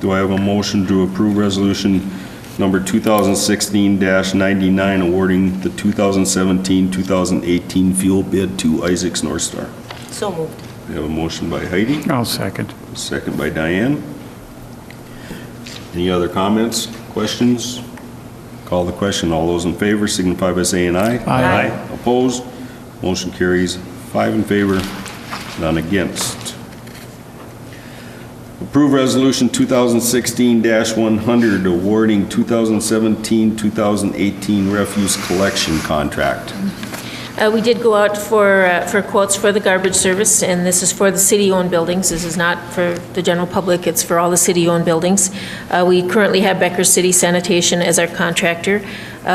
Do I have a motion to approve resolution number 2016-99, awarding the 2017-2018 fuel bid to Isaac's North Star? So moved. We have a motion by Heidi, I'll second. second by Diane. Any other comments, questions? Call the question. All those in favor signify by saying aye. Aye. Opposed? Motion carries 5 in favor, none against. Approve Resolution 2016-100, awarding 2017-2018 refuse collection contract. We did go out for quotes for the garbage service, and this is for the city-owned buildings. This is not for the general public, it's for all the city-owned buildings. We currently have Becker City Sanitation as our contractor.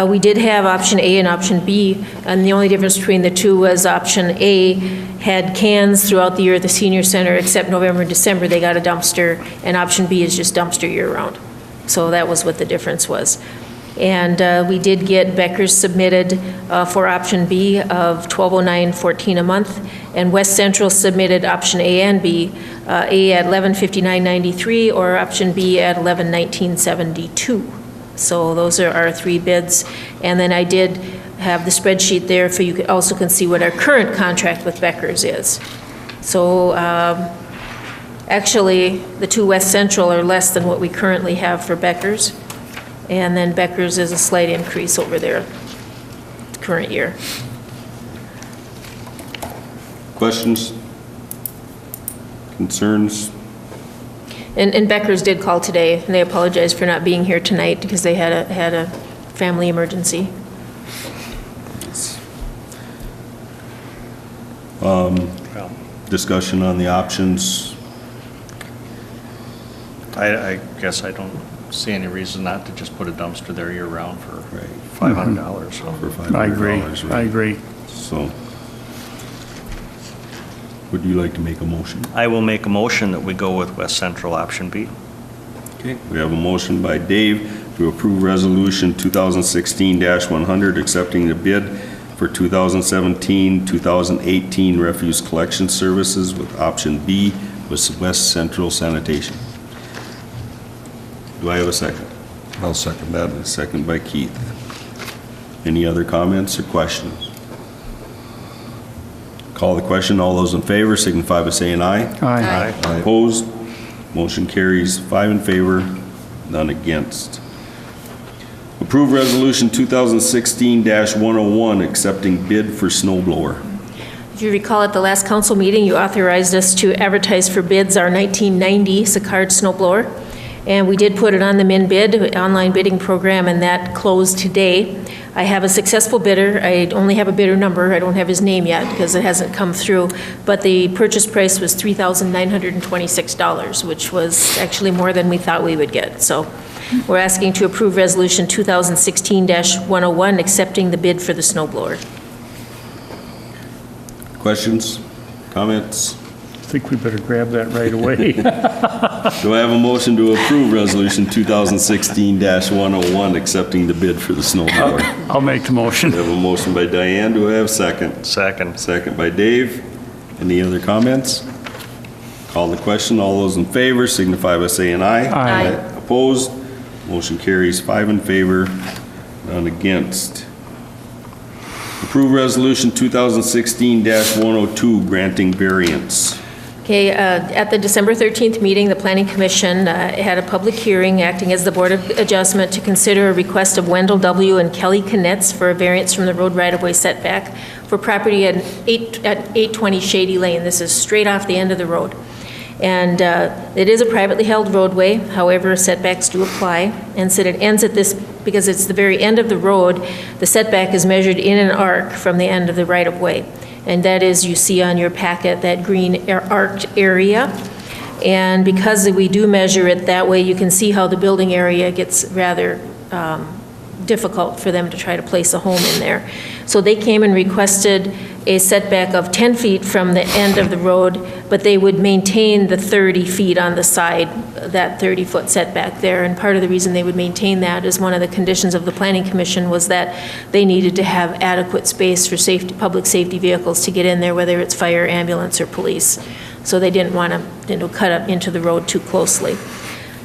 We did have option A and option B, and the only difference between the two was option A had cans throughout the year at the senior center, except November and December, they got a dumpster, and option B is just dumpster year-round. So that was what the difference was. And we did get Becker's submitted for option B of $1209.14 a month, and West Central submitted option A and B, A at $1159.93 or option B at $1119.72. So those are our three bids. And then I did have the spreadsheet there for you also can see what our current contract with Becker's is. So actually, the two West Central are less than what we currently have for Becker's. And then Becker's is a slight increase over their current year. Questions? Concerns? And Becker's did call today, and they apologized for not being here tonight because they had a family emergency. Discussion on the options. I guess I don't see any reason not to just put a dumpster there year-round for $500. So. For $500. I agree. Right? I agree. So, would you like to make a motion? I will make a motion that we go with West Central option B. Okay. We have a motion by Dave to approve resolution 2016-100 accepting the bid for 2017-2018 refuse collection services with option B with West Central Sanitation. Do I have a second? I'll second that. A second by Keith. Any other comments or questions? Call the question. All those in favor signify by saying aye. Aye. Opposed? Motion carries 5 in favor, none against. Approve resolution 2016-101 accepting bid for snow blower. If you recall, at the last council meeting, you authorized us to advertise for bids our 1990 Sauk snow blower. And we did put it on the min bid, online bidding program, and that closed today. I have a successful bidder. I only have a bidder number. I don't have his name yet because it hasn't come through. But the purchase price was $3,926, which was actually more than we thought we would get. So we're asking to approve resolution 2016-101, accepting the bid for the snow blower. Questions? Comments? I think we better grab that right away. Do I have a motion to approve resolution 2016-101 accepting the bid for the snow blower? I'll make the motion. I have a motion by Diane. Do I have a second? Second. Second by Dave. Any other comments? Call the question. All those in favor signify by saying aye. Aye. Opposed? Motion carries 5 in favor, none against. Approve resolution 2016-102 granting variance. Okay, at the December 13th meeting, the Planning Commission had a public hearing acting as the Board of Adjustment to consider a request of Wendell W. and Kelly Knetz for a variance from the road right-of-way setback for property at 820 Shady Lane. This is straight off the end of the road. And it is a privately held roadway, however, setbacks do apply. And so it ends at this, because it's the very end of the road, the setback is measured in an arc from the end of the right-of-way. And that is, you see on your packet, that green arced area. And because we do measure it that way, you can see how the building area gets rather difficult for them to try to place a home in there. So they came and requested a setback of 10 feet from the end of the road, but they would maintain the 30 feet on the side, that 30-foot setback there. And part of the reason they would maintain that is one of the conditions of the Planning Commission was that they needed to have adequate space for safety, public safety vehicles to get in there, whether it's fire, ambulance, or police. So they didn't want to cut up into the road too closely.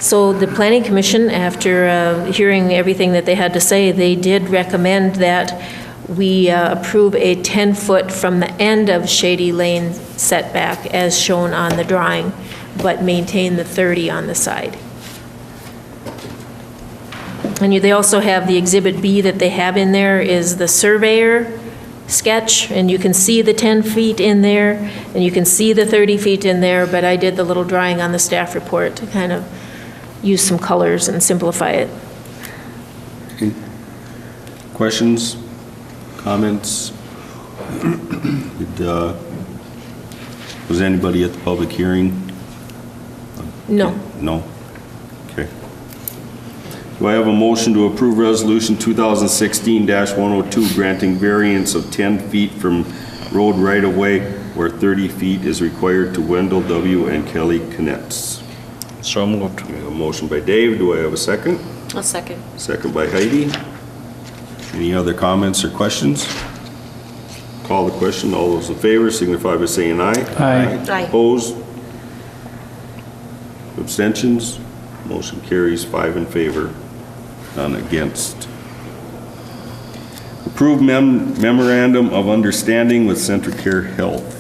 So the Planning Commission, after hearing everything that they had to say, they did recommend that we approve a 10-foot from the end of Shady Lane setback as shown on the drawing, but maintain the 30 on the side. And they also have the Exhibit B that they have in there is the surveyor sketch, and you can see the 10 feet in there, and you can see the 30 feet in there, but I did the little drawing on the staff report to kind of use some colors and simplify it. Questions? Comments? Was anybody at the public hearing? No. No? Okay. Do I have a motion to approve resolution 2016-102 granting variance of 10 feet from road right-of-way where 30 feet is required to Wendell W. and Kelly Knetz? So moved. We have a motion by Dave. Do I have a second? A second. Second by Heidi. Any other comments or questions? Call the question. All those in favor signify by saying aye. Aye. Aye. Opposed? Abstentions? Motion carries 5 in favor, none against. Approved memorandum of understanding with CentraCare Health.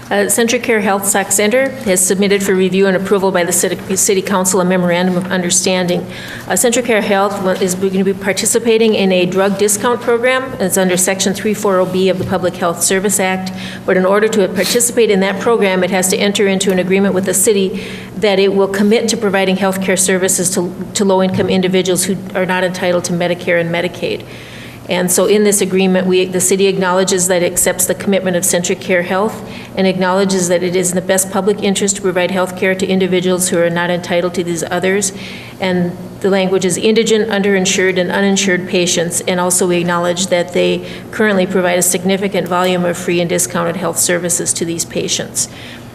CentraCare Health Sauk Center has submitted for review and approval by the City Council a memorandum of understanding. CentraCare Health is going to be participating in a drug discount program. It's under Section 340B of the Public Health Service Act. But in order to participate in that program, it has to enter into an agreement with the city that it will commit to providing health care services to low-income individuals who are not entitled to Medicare and Medicaid. And so in this agreement, the city acknowledges that it accepts the commitment of CentraCare Health and acknowledges that it is in the best public interest to provide health care to individuals who are not entitled to these others. And the language is indigent, underinsured, and uninsured patients. And also we acknowledge that they currently provide a significant volume of free and discounted health services to these patients.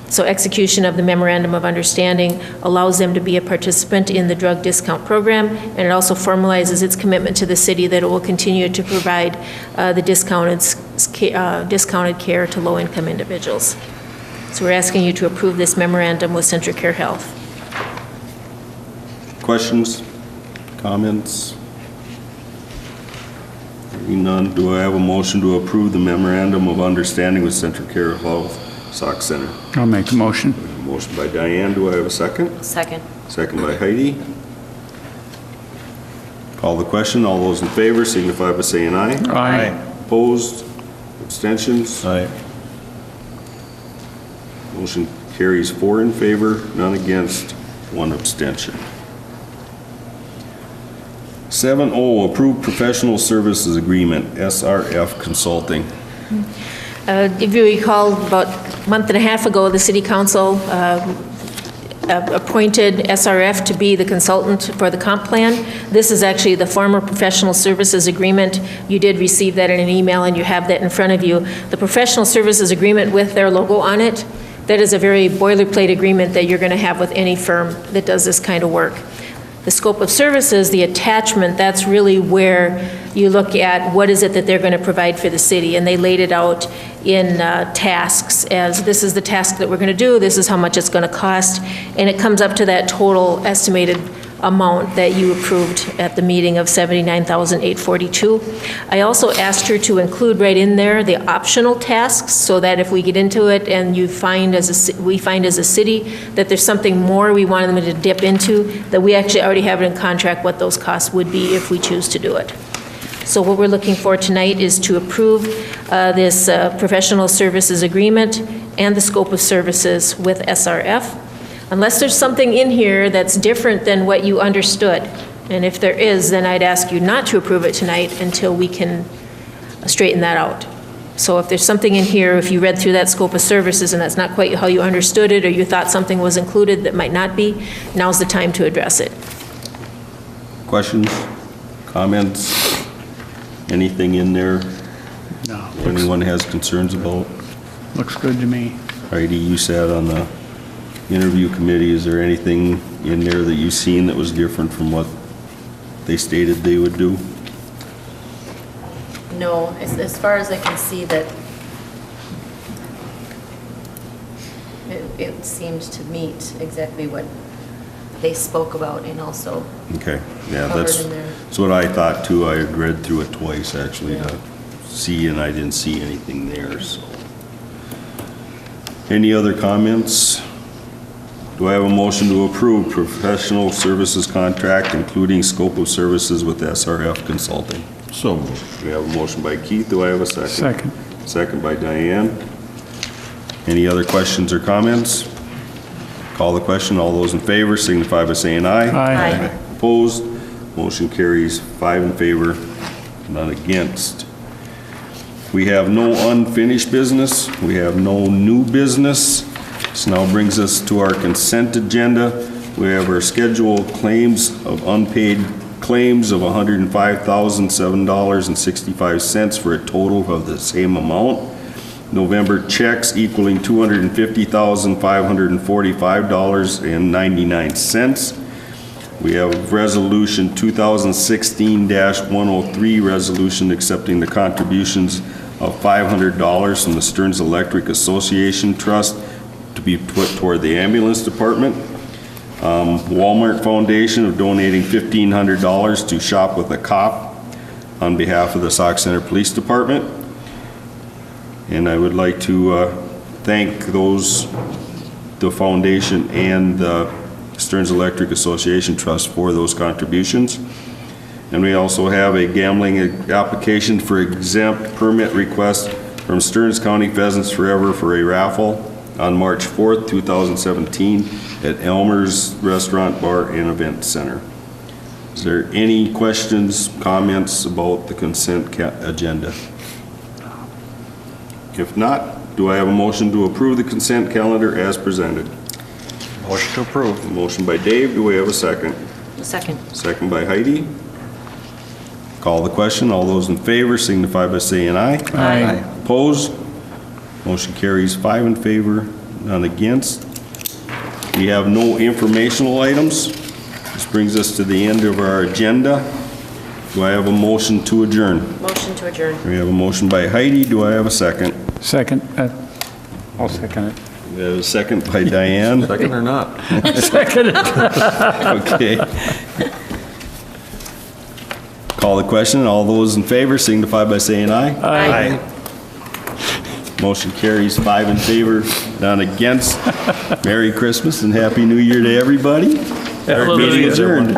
So execution of the memorandum of understanding allows them to be a participant in the drug discount program, and it also formalizes its commitment to the city that it will continue to provide the discounted care to low-income individuals. So we're asking you to approve this memorandum with CentraCare Health. Questions? Comments? Hearing none, do I have a motion to approve the memorandum of understanding with CentraCare Health Sauk Center? I'll make the motion. Motion by Diane. Do I have a second? Second. Second by Heidi. Call the question. All those in favor signify by saying aye. Aye. Opposed? Abstentions? Aye. Motion carries 4 in favor, none against, 1 abstention. 7O, approved professional services agreement, SRF Consulting. If you recall, about a month and a half ago, the City Council appointed SRF to be the consultant for the comp plan. This is actually the former professional services agreement. You did receive that in an email, and you have that in front of you. The professional services agreement with their logo on it, that is a very boilerplate agreement that you're going to have with any firm that does this kind of work. The scope of services, the attachment, that's really where you look at what is it that they're going to provide for the city. And they laid it out in tasks as this is the task that we're going to do, this is how much it's going to cost, and it comes up to that total estimated amount that you approved at the meeting of $79,842. I also asked her to include right in there the optional tasks so that if we get into it and we find as a city that there's something more we want them to dip into, that we actually already have it in contract what those costs would be if we choose to do it. So what we're looking for tonight is to approve this professional services agreement and the scope of services with SRF. Unless there's something in here that's different than what you understood. And if there is, then I'd ask you not to approve it tonight until we can straighten that out. So if there's something in here, if you read through that scope of services and that's not quite how you understood it, or you thought something was included that might not be, now's the time to address it. Questions? Comments? Anything in there No, anyone has concerns about? looks good to me. Heidi, you sat on the interview committee. Is there anything in there that you've seen that was different from what they stated they would do? No, as far as I can see that it seemed to meet exactly what they spoke about and also Okay, yeah, covered that's in there. what I thought too. I had read through it twice actually Yeah. to see, and I didn't see anything there, so. Any other comments? Do I have a motion to approve professional services contract, including scope of services with SRF Consulting? So moved. We have a motion by Keith. Do I have a second? Second. Second by Diane. Any other questions or comments? Call the question. All those in favor signify by saying aye. Aye. Opposed? Motion carries 5 in favor, none against. We have no unfinished business. We have no new business. This now brings us to our consent agenda. We have our scheduled claims of unpaid claims of $105,007.65 for a total of the same amount. November checks equaling $250,545.99. We have Resolution 2016-103, resolution accepting the contributions of $500 from the Stearns Electric Association Trust to be put toward the ambulance department. Walmart Foundation of donating $1,500 to Shop with a Cop on behalf of the Sauk Center Police Department. And I would like to thank the foundation and the Stearns Electric Association Trust for those contributions. And we also have a gambling application for exempt permit request from Stearns County Pheasants Forever for a raffle on March 4th, 2017 at Elmer's Restaurant, Bar, and Event Center. Is there any questions, comments about the consent agenda? If not, do I have a motion to approve the consent calendar as presented? Motion to approve. Motion by Dave, do we have a second? Second. Second by Heidi. Call the question. All those in favor signify by saying aye. Aye. Opposed? Motion carries 5 in favor, none against. We have no informational items. This brings us to the end of our agenda. Do I have a motion to adjourn? Motion to adjourn. We have a motion by Heidi. Do I have a second? Second, I'll second it. We have a second by Diane. Second or not? Second. Okay. Call the question. All those in favor signify by saying aye. Aye. Motion carries 5 in favor, none against. Merry Christmas and Happy New Year to everybody. Our meeting adjourned.